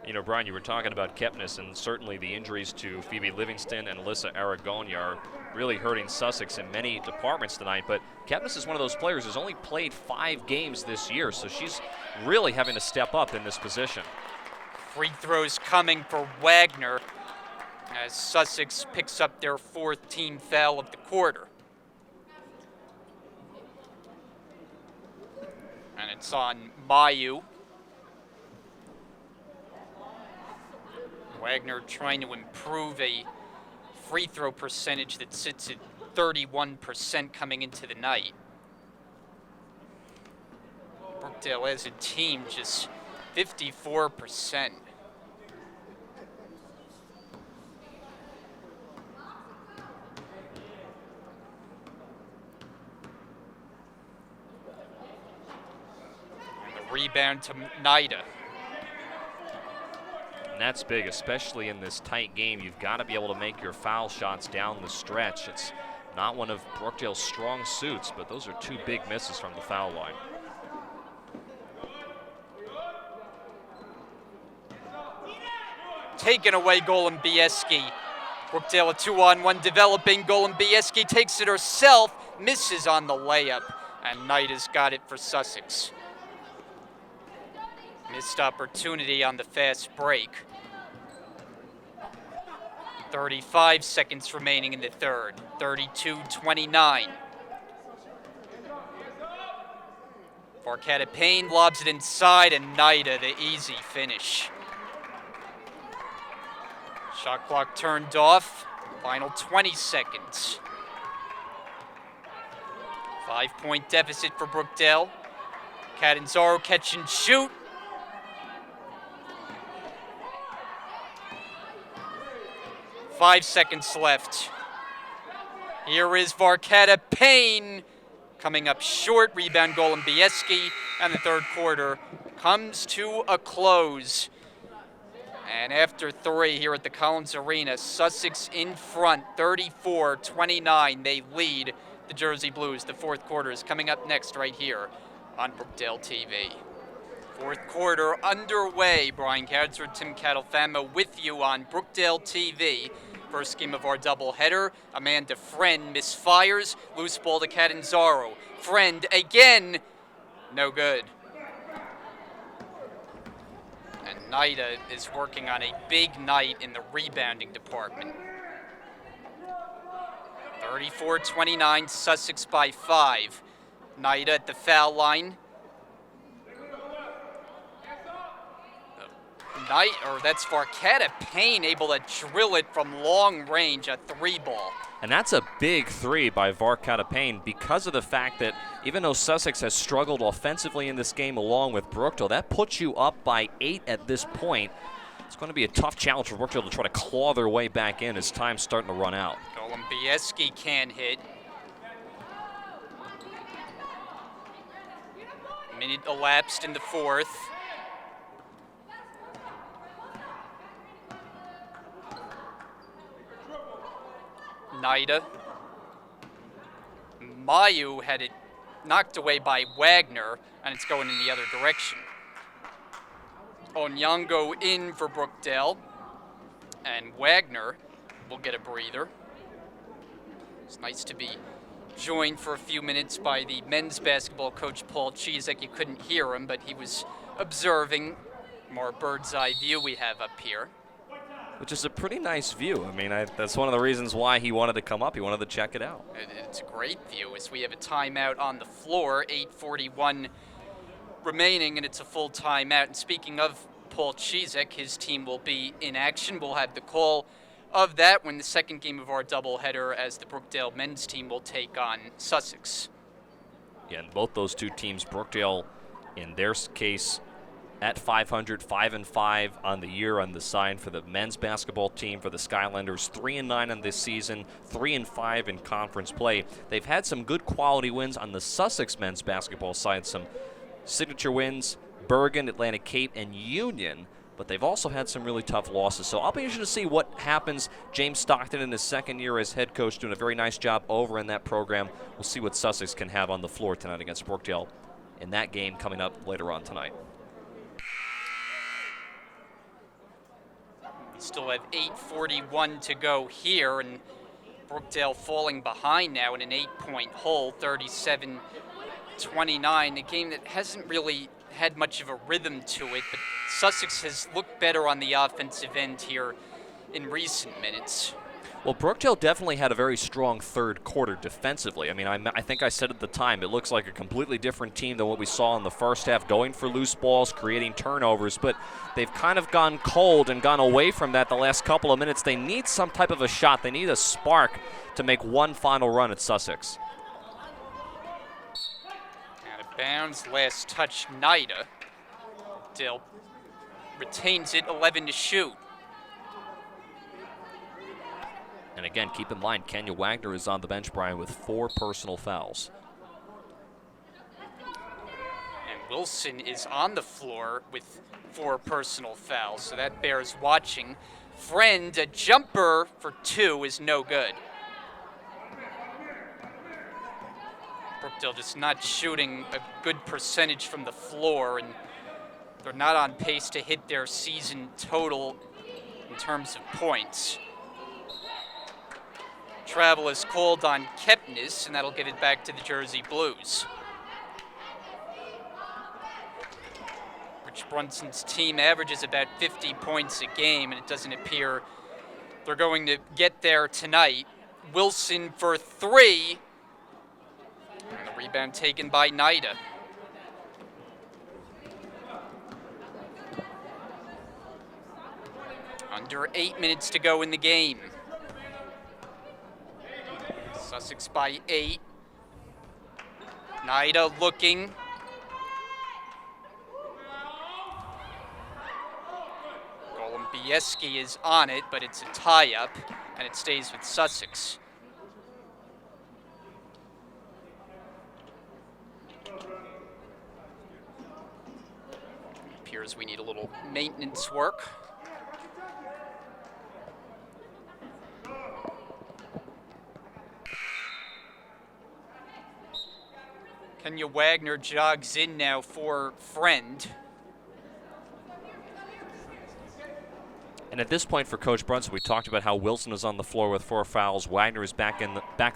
You know, Brian, you were talking about Kepnes, and certainly the injuries to Phoebe Livingston and Alyssa Aragonia are really hurting Sussex in many departments tonight. But Kepnes is one of those players who's only played 5 games this year, so she's really having to step up in this position. Free throws coming for Wagner as Sussex picks up their 4th team foul of the quarter. And it's on Mayu. Wagner trying to improve a free throw percentage that sits at 31% coming into the night. Brookdale as a team just 54%. And the rebound to Nida. And that's big, especially in this tight game. You've got to be able to make your foul shots down the stretch. It's not one of Brookdale's strong suits, but those are 2 big misses from the foul line. Taken away Golubieski. Brookdale a 2-on-1 developing. Golubieski takes it herself, misses on the layup, and Knight has got it for Sussex. Missed opportunity on the fast break. 35 seconds remaining in the third. 32-29. Varkata Payne lobs it inside, and Nida the easy finish. Shot clock turned off. Final 20 seconds. 5-point deficit for Brookdale. Catanzaro catch and shoot. Five seconds left. Here is Varkata Payne coming up short. Rebound Golembieski, and the third quarter comes to a close. And after three here at the Collins Arena, Sussex in front, 34-29. They lead the Jersey Blues. The fourth quarter is coming up next right here on Brookdale TV. Fourth quarter underway. Brian Kadsford, Tim Catalfamo with you on Brookdale TV. First game of our doubleheader. Amanda Friend misfires. Loose ball to Catanzaro. Friend again. No good. And Nida is working on a big night in the rebounding department. 34-29, Sussex by 5. Nida at the foul line. That's Varkata Payne able to drill it from long range, a three ball. And that's a big three by Varkata Payne because of the fact that even though Sussex has struggled offensively in this game along with Brookdale, that puts you up by 8 at this point. It's going to be a tough challenge for Brookdale to try to claw their way back in as time's starting to run out. Golembieski can hit. Minute elapsed in the fourth. Nida. Mayu had it knocked away by Wagner, and it's going in the other direction. Onyango in for Brookdale, and Wagner will get a breather. It's nice to be joined for a few minutes by the men's basketball coach, Paul Chizek. You couldn't hear him, but he was observing. More bird's eye view we have up here. Which is a pretty nice view. I mean, that's one of the reasons why he wanted to come up. He wanted to check it out. It's a great view as we have a timeout on the floor, 8:41 remaining, and it's a full timeout. And speaking of Paul Chizek, his team will be in action. We'll have the call of that when the second game of our doubleheader as the Brookdale men's team will take on Sussex. Yeah, and both those two teams, Brookdale, in their case, at 500, 5-5 on the year on the side for the men's basketball team. For the Skylanders, 3-9 on this season, 3-5 in conference play. They've had some good quality wins on the Sussex men's basketball side, some signature wins, Bergen, Atlantic Cape, and Union, but they've also had some really tough losses. So I'll be interested to see what happens. James Stockton in his second year as head coach doing a very nice job over in that program. We'll see what Sussex can have on the floor tonight against Brookdale in that game coming up later on tonight. Still have 8:41 to go here, and Brookdale falling behind now in an 8-point hole, 37-29. A game that hasn't really had much of a rhythm to it, but Sussex has looked better on the offensive end here in recent minutes. Well, Brookdale definitely had a very strong third quarter defensively. I mean, I think I said at the time, it looks like a completely different team than what we saw in the first half, going for loose balls, creating turnovers, but they've kind of gone cold and gone away from that the last couple of minutes. They need some type of a shot. They need a spark to make one final run at Sussex. Out of bounds, last touch, Nida. Brookdale retains it, 11 to shoot. And again, keep in mind, Kenya Wagner is on the bench, Brian, with 4 personal fouls. And Wilson is on the floor with 4 personal fouls, so that bears watching. Friend, a jumper for 2 is no good. Brookdale just not shooting a good percentage from the floor, and they're not on pace to hit their season total in terms of points. Travel is called on Kepnes, and that'll get it back to the Jersey Blues. Rich Brunson's team averages about 50 points a game, and it doesn't appear they're going to get there tonight. Wilson for three, and the rebound taken by Nida. Under 8 minutes to go in the game. Sussex by 8. Nida looking. Golubieski is on it, but it's a tie-up, and it stays with Sussex. Appears we need a little maintenance work. Kenya Wagner jogs in now for Friend. And at this point for Coach Brunson, we talked about how Wilson is on the floor with 4 fouls. Wagner is back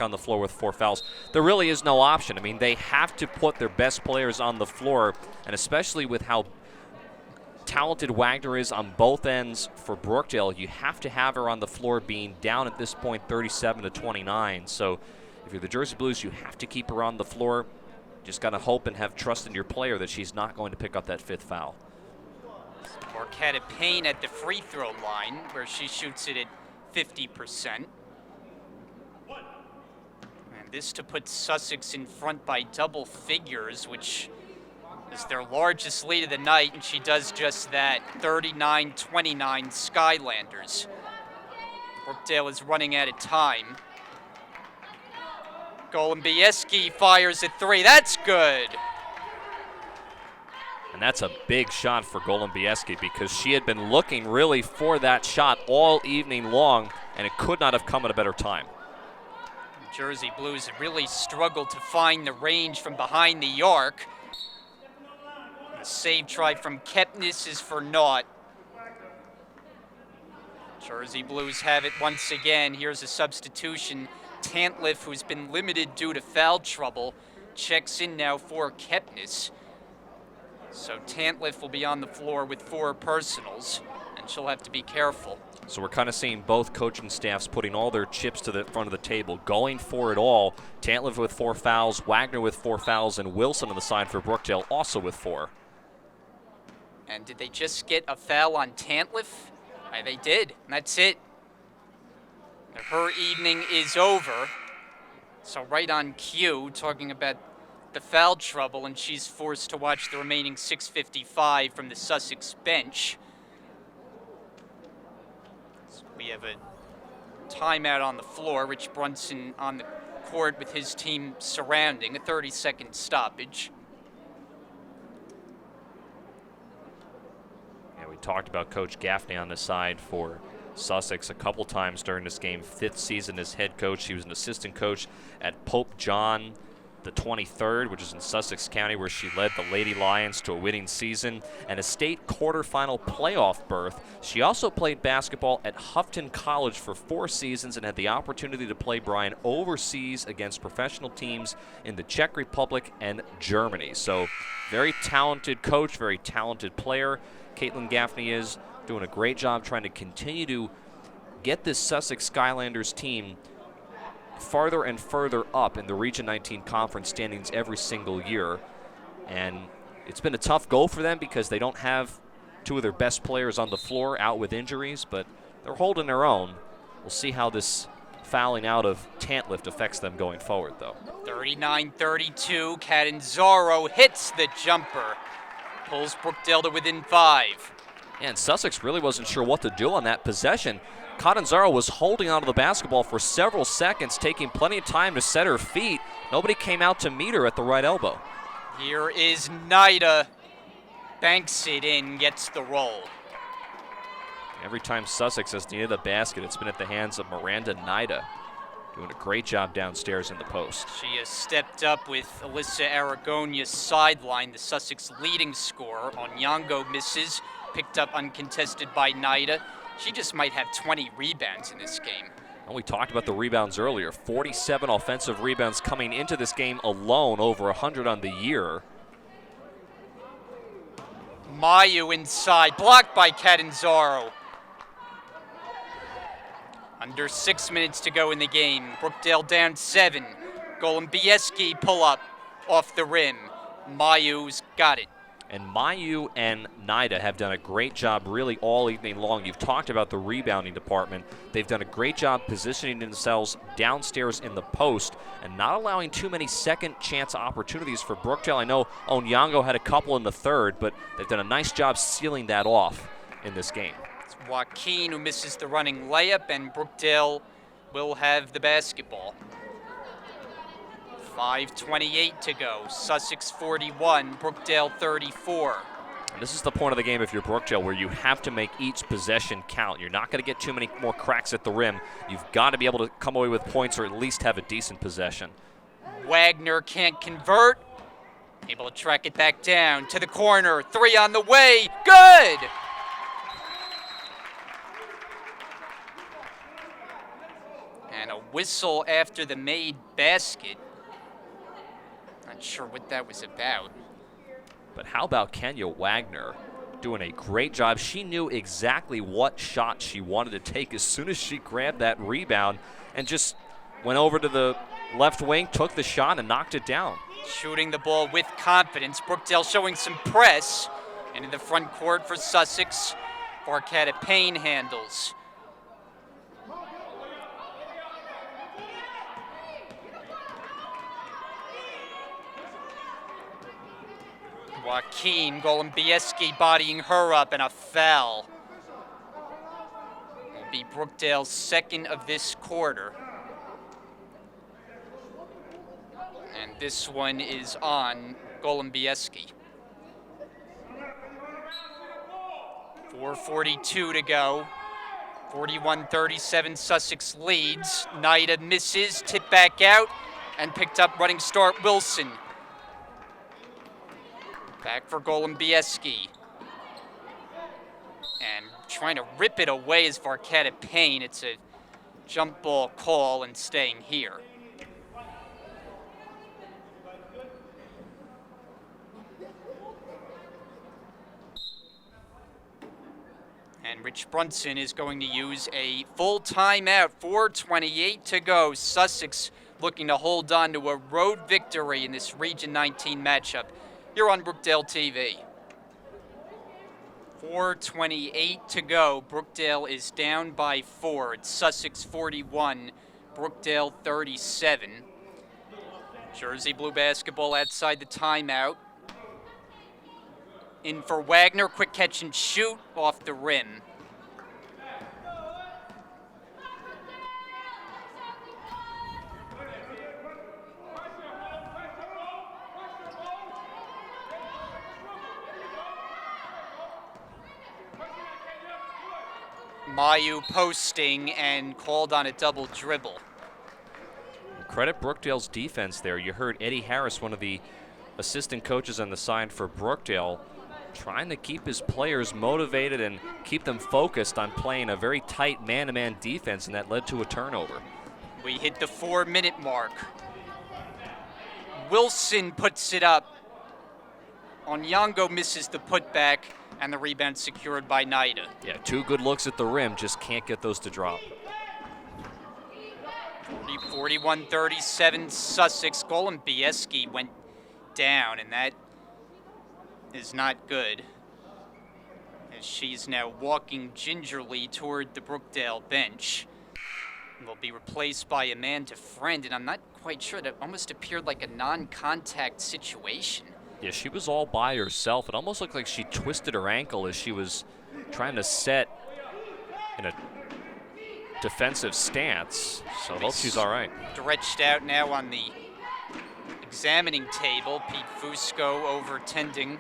on the floor with 4 fouls. There really is no option. I mean, they have to put their best players on the floor, and especially with how talented Wagner is on both ends for Brookdale, you have to have her on the floor being down at this point 37-29. So if you're the Jersey Blues, you have to keep her on the floor. Just got to hope and have trust in your player that she's not going to pick up that 5th foul. Marquetta Payne at the free throw line, where she shoots it at 50%. And this to put Sussex in front by double figures, which is their largest lead of the night, and she does just that, 39-29 Skylanders. Brookdale is running out of time. Golubieski fires at 3. That's good. And that's a big shot for Golubieski because she had been looking really for that shot all evening long, and it could not have come at a better time. Jersey Blues have really struggled to find the range from behind the arc. The save try from Kepnes is for naught. Jersey Blues have it once again. Here's a substitution. Tantliff, who's been limited due to foul trouble, checks in now for Kepnes. So Tantliff will be on the floor with 4 personals, and she'll have to be careful. So we're kind of seeing both coaching staffs putting all their chips to the front of the table, going for it all. Tantliff with 4 fouls, Wagner with 4 fouls, and Wilson on the side for Brookdale also with 4. And did they just get a foul on Tantliff? They did, and that's it. Her evening is over. So right on cue, talking about the foul trouble, and she's forced to watch the remaining 6:55 from the Sussex bench. So we have a timeout on the floor. Rich Brunson on the court with his team surrounding, a 30-second stoppage. Yeah, we talked about Coach Gaffney on the side for Sussex a couple times during this game. 5th season as head coach. He was an assistant coach at Pope John the 23rd, which is in Sussex County, where she led the Lady Lions to a winning season and a state quarterfinal playoff berth. She also played basketball at Houghton College for 4 seasons and had the opportunity to play Brian overseas against professional teams in the Czech Republic and Germany. So very talented coach, very talented player. Caitlin Gaffney is doing a great job trying to continue to get this Sussex Skylanders team farther and further up in the Region 19 conference standings every single year. And it's been a tough go for them because they don't have 2 of their best players on the floor out with injuries, but they're holding their own. We'll see how this fouling out of Tantliff affects them going forward, though. 39-32, Catanzaro hits the jumper. Pulls Brookdale to within 5. And Sussex really wasn't sure what to do on that possession. Catanzaro was holding onto the basketball for several seconds, taking plenty of time to set her feet. Nobody came out to meet her at the right elbow. Here is Nida. Banks it in, gets the roll. Every time Sussex has needed a basket, it's been at the hands of Miranda Nida, doing a great job downstairs in the post. She has stepped up with Alyssa Aragonia's sideline, the Sussex leading scorer. Onyango misses, picked up uncontested by Nida. She just might have 20 rebounds in this game. And we talked about the rebounds earlier. 47 offensive rebounds coming into this game alone, over 100 on the year. Mayu inside, blocked by Catanzaro. Under 6 minutes to go in the game. Brookdale down 7. Golubieski pull up off the rim. Mayu's got it. And Mayu and Nida have done a great job really all evening long. You've talked about the rebounding department. They've done a great job positioning themselves downstairs in the post and not allowing too many second chance opportunities for Brookdale. I know Onyango had a couple in the third, but they've done a nice job sealing that off in this game. It's Joaquin who misses the running layup, and Brookdale will have the basketball. 5:28 to go. Sussex 41, Brookdale 34. And this is the point of the game if you're Brookdale, where you have to make each possession count. You're not going to get too many more cracks at the rim. You've got to be able to come away with points or at least have a decent possession. Wagner can't convert. Able to track it back down to the corner. 3 on the way. Good! And a whistle after the made basket. Not sure what that was about. But how about Kenya Wagner doing a great job? She knew exactly what shot she wanted to take as soon as she grabbed that rebound and just went over to the left wing, took the shot, and knocked it down. Shooting the ball with confidence. Brookdale showing some press into the front court for Sussex. Barcata Payne handles. Joaquin Golubieski bodying her up, and a foul. Will be Brookdale's second of this quarter. And this one is on Golubieski. 4:42 to go. 41-37, Sussex leads. Nida misses, tip back out, and picked up running start Wilson. Back for Golubieski. And trying to rip it away is Barcata Payne. It's a jump ball call and staying here. And Rich Brunson is going to use a full timeout. 4:28 to go. Sussex looking to hold on to a road victory in this Region 19 matchup. You're on Brookdale TV. 4:28 to go. Brookdale is down by 4. It's Sussex 41, Brookdale 37. Jersey Blue basketball outside the timeout. In for Wagner, quick catch and shoot off the rim. Mayu posting and called on a double dribble. Credit Brookdale's defense there. You heard Eddie Harris, one of the assistant coaches on the side for Brookdale, trying to keep his players motivated and keep them focused on playing a very tight man-to-man defense, and that led to a turnover. We hit the 4-minute mark. Wilson puts it up. Onyango misses the putback, and the rebound secured by Nida. Yeah, 2 good looks at the rim, just can't get those to drop. 41-37, Sussex. Golubieski went down, and that is not good, as she's now walking gingerly toward the Brookdale bench. Will be replaced by Amanda Friend, and I'm not quite sure. That almost appeared like a non-contact situation. Yeah, she was all by herself. It almost looked like she twisted her ankle as she was trying to set in a defensive stance. So I hope she's all right. Stretched out now on the examining table. Pete Fusco over tending.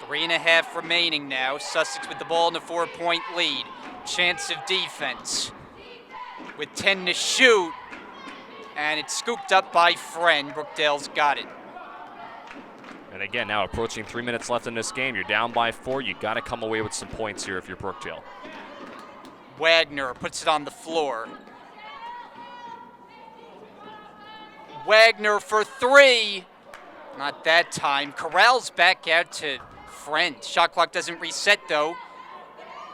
3.5 remaining now. Sussex with the ball in a 4-point lead. Chance of defense with 10 to shoot. And it's scooped up by Friend. Brookdale's got it. And again, now approaching 3 minutes left in this game. You're down by 4. You got to come away with some points here if you're Brookdale. Wagner puts it on the floor. Wagner for 3. Not that time. Corrals back out to friend. Shot clock doesn't reset, though.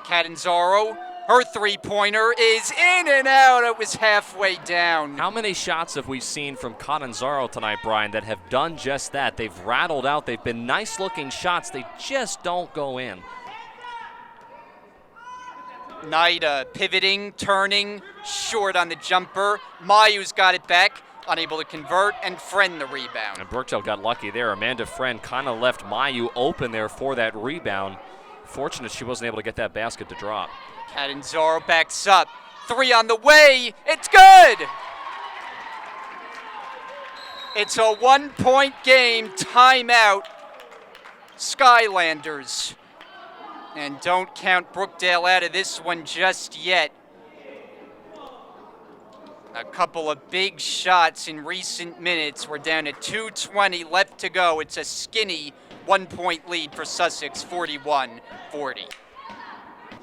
Catanzaro, her three-pointer is in and out. It was halfway down. How many shots have we seen from Catanzaro tonight, Brian, that have done just that? They've rattled out. They've been nice-looking shots. They just don't go in. Naida pivoting, turning, short on the jumper. Mayu's got it back, unable to convert, and Friend the rebound. And Brookdale got lucky there. Amanda Friend kind of left Mayu open there for that rebound. Fortunate she wasn't able to get that basket to drop. Catanzaro backs up. Three on the way. It's good! It's a one-point game. Timeout. Skylanders. And don't count Brookdale out of this one just yet. A couple of big shots in recent minutes. We're down to 2:20 left to go. It's a skinny one-point lead for Sussex, 41-40.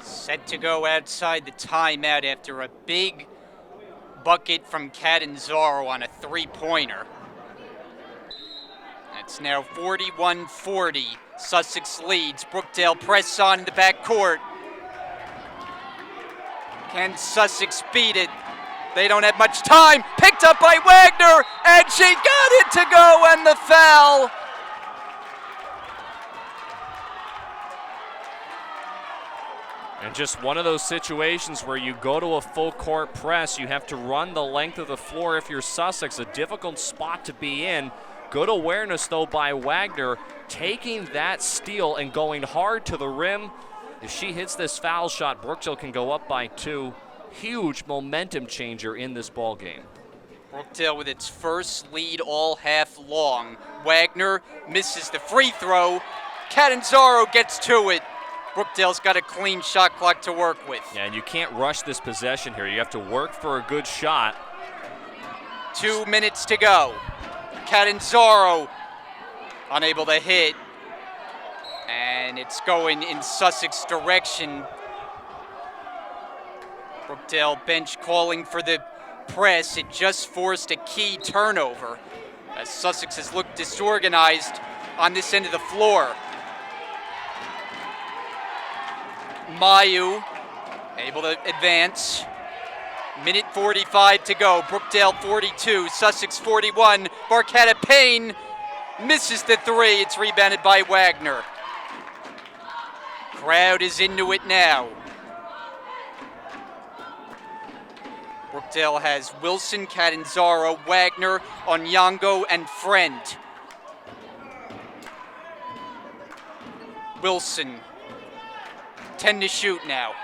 Set to go outside the timeout after a big bucket from Catanzaro on a three-pointer. It's now 41-40. Sussex leads. Brookdale press on in the backcourt. Can Sussex beat it? They don't have much time. Picked up by Wagner, and she got it to go, and the foul. And just one of those situations where you go to a full court press, you have to run the length of the floor if you're Sussex, a difficult spot to be in. Good awareness, though, by Wagner, taking that steal and going hard to the rim. If she hits this foul shot, Brookdale can go up by 2. Huge momentum changer in this ball game. Brookdale with its first lead all half long. Wagner misses the free throw. Catanzaro gets to it. Brookdale's got a clean shot clock to work with. Yeah, and you can't rush this possession here. You have to work for a good shot. 2 minutes to go. Catanzaro unable to hit. And it's going in Sussex direction. Brookdale bench calling for the press. It just forced a key turnover as Sussex has looked disorganized on this end of the floor. Mayu able to advance. Minute 45 to go. Brookdale 42, Sussex 41. Barcata Payne misses the three. It's rebounded by Wagner. Crowd is into it now. Brookdale has Wilson, Catanzaro, Wagner, Onyango, and Friend. Wilson, 10 to shoot now.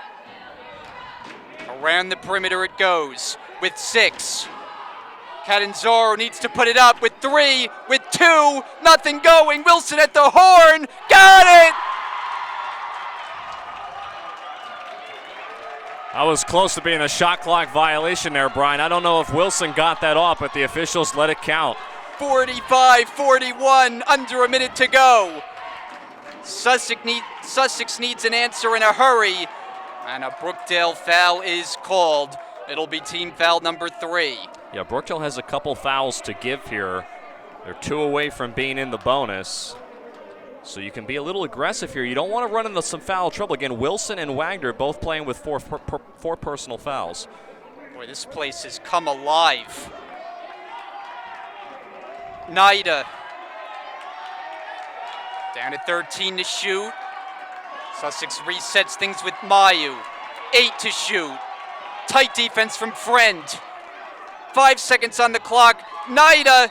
Around the perimeter it goes with 6. Catanzaro needs to put it up with 3, with 2, nothing going. Wilson at the horn, got it! I was close to being a shot clock violation there, Brian. I don't know if Wilson got that off, but the officials let it count. 45-41, under a minute to go. Sussex needs an answer in a hurry, and a Brookdale foul is called. It'll be team foul number 3. Yeah, Brookdale has a couple fouls to give here. They're 2 away from being in the bonus. So you can be a little aggressive here. You don't want to run into some foul trouble. Again, Wilson and Wagner both playing with four personal fouls. Boy, this place has come alive. Naida down to 13 to shoot. Sussex resets things with Mayu. 8 to shoot. Tight defense from Friend. 5 seconds on the clock. Naida.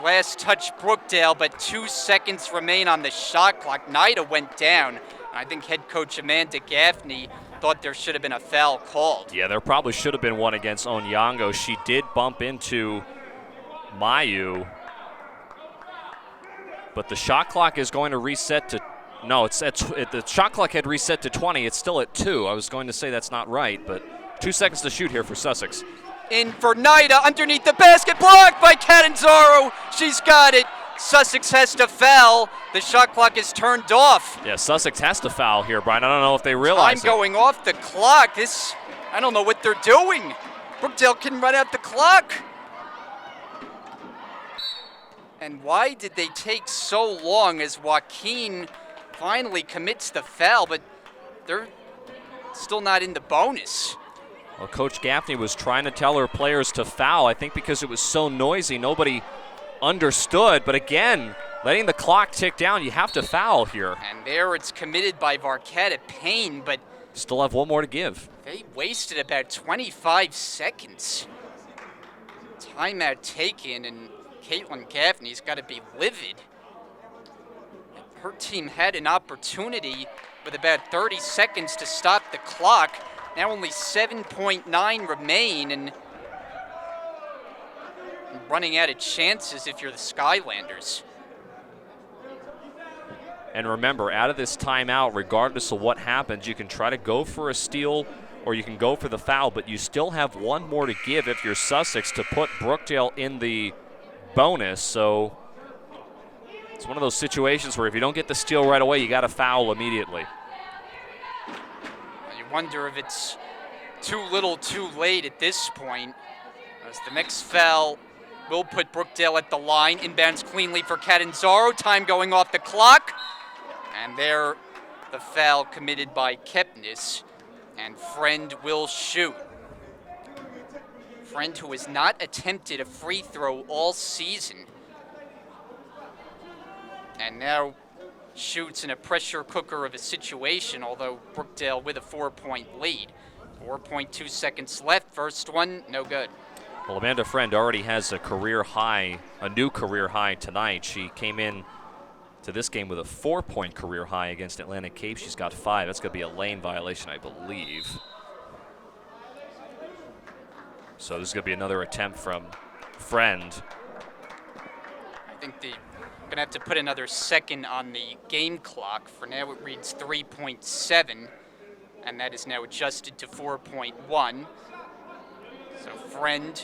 Last touch Brookdale, but 2 seconds remain on the shot clock. Naida went down. I think head coach Amanda Gaffney thought there should have been a foul called. Yeah, there probably should have been one against Onyango. She did bump into Mayu. But the shot clock is going to reset to, no, the shot clock had reset to 20. It's still at 2. I was going to say that's not right, but 2 seconds to shoot here for Sussex. In for Naida, underneath the basket, blocked by Catanzaro. She's got it. Sussex has to foul. The shot clock is turned off. Yeah, Sussex has to foul here, Brian. I don't know if they realize Time going off the clock. I don't know what they're doing. Brookdale can run out the clock. And why did they take so long as Joaquin finally commits the foul, but they're still not in the bonus. Well, Coach Gaffney was trying to tell her players to foul, I think because it was so noisy, nobody understood. But again, letting the clock tick down, you have to foul here. And there it's committed by Varketta Payne, but still have one more to give. They wasted about 25 seconds. Timeout taken, and Caitlin Gaffney's got to be livid. Her team had an opportunity with about 30 seconds to stop the clock. Now only 7.9 remain, and running out of chances if you're the Skylanders. And remember, out of this timeout, regardless of what happens, you can try to go for a steal or you can go for the foul, but you still have one more to give if you're Sussex to put Brookdale in the bonus. So it's one of those situations where if you don't get the steal right away, you got to foul immediately. You wonder if it's too little too late at this point, as the next foul will put Brookdale at the line. Inbounds cleanly for Catanzaro. Time going off the clock. And there, the foul committed by Kepnes. And Friend will shoot. Friend, who has not attempted a free throw all season, and now shoots in a pressure cooker of a situation, although Brookdale with a 4-point lead. 4.2 seconds left. First one, no good. Well, Amanda Friend already has a career high, a new career high tonight. She came in to this game with a 4-point career high against Atlantic Cape. She's got 5. That's going to be a lane violation, I believe. So this is going to be another attempt from Friend. I think they're going to have to put another second on the game clock. For now, it reads 3.7, and that is now adjusted to 4.1. So Friend,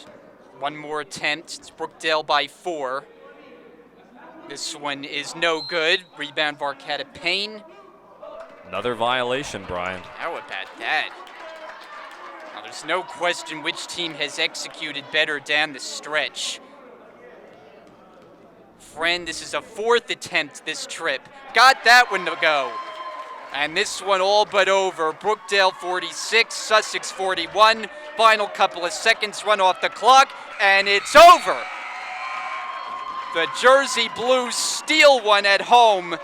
one more attempt. It's Brookdale by 4. This one is no good. Rebound Varketta Payne. Another violation, Brian. How about that? Now, there's no question which team has executed better down the stretch. Friend, this is a 4th attempt this trip. Got that one to go. And this one all but over. Brookdale 46, Sussex 41. Final couple of seconds run off the clock, and it's over. The Jersey Blues steal one at home.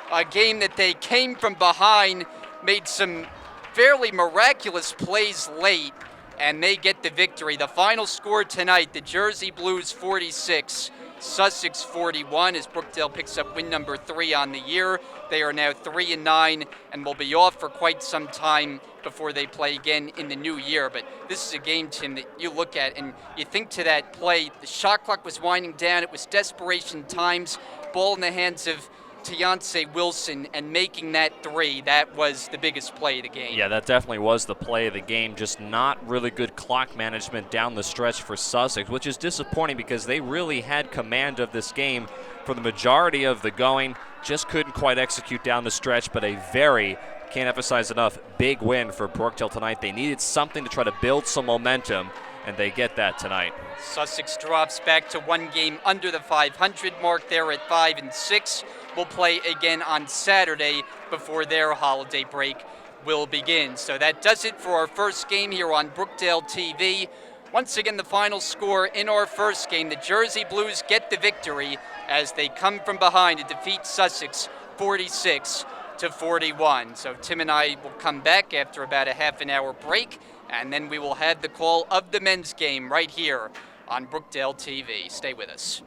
A game that they came from behind, made some fairly miraculous plays late, and they get the victory. The final score tonight, the Jersey Blues 46, Sussex 41, as Brookdale picks up win number 3 on the year. They are now 3-9 and will be off for quite some time before they play again in the new year. But this is a game, Tim, that you look at and you think to that play, the shot clock was winding down. It was desperation times, ball in the hands of Tiance Wilson, and making that 3, that was the biggest play of the game. Yeah, that definitely was the play of the game. Just not really good clock management down the stretch for Sussex, which is disappointing because they really had command of this game for the majority of the going. Just couldn't quite execute down the stretch, but a very, can't emphasize enough, big win for Brookdale tonight. They needed something to try to build some momentum, and they get that tonight. Sussex drops back to 1 game under the 500 mark. They're at 5-6. Will play again on Saturday before their holiday break will begin. So that does it for our first game here on Brookdale TV. Once again, the final score in our first game, the Jersey Blues get the victory as they come from behind to defeat Sussex 46-41. So Tim and I will come back after about a half an hour break, and then we will have the call of the men's game right here on Brookdale TV. Stay with us.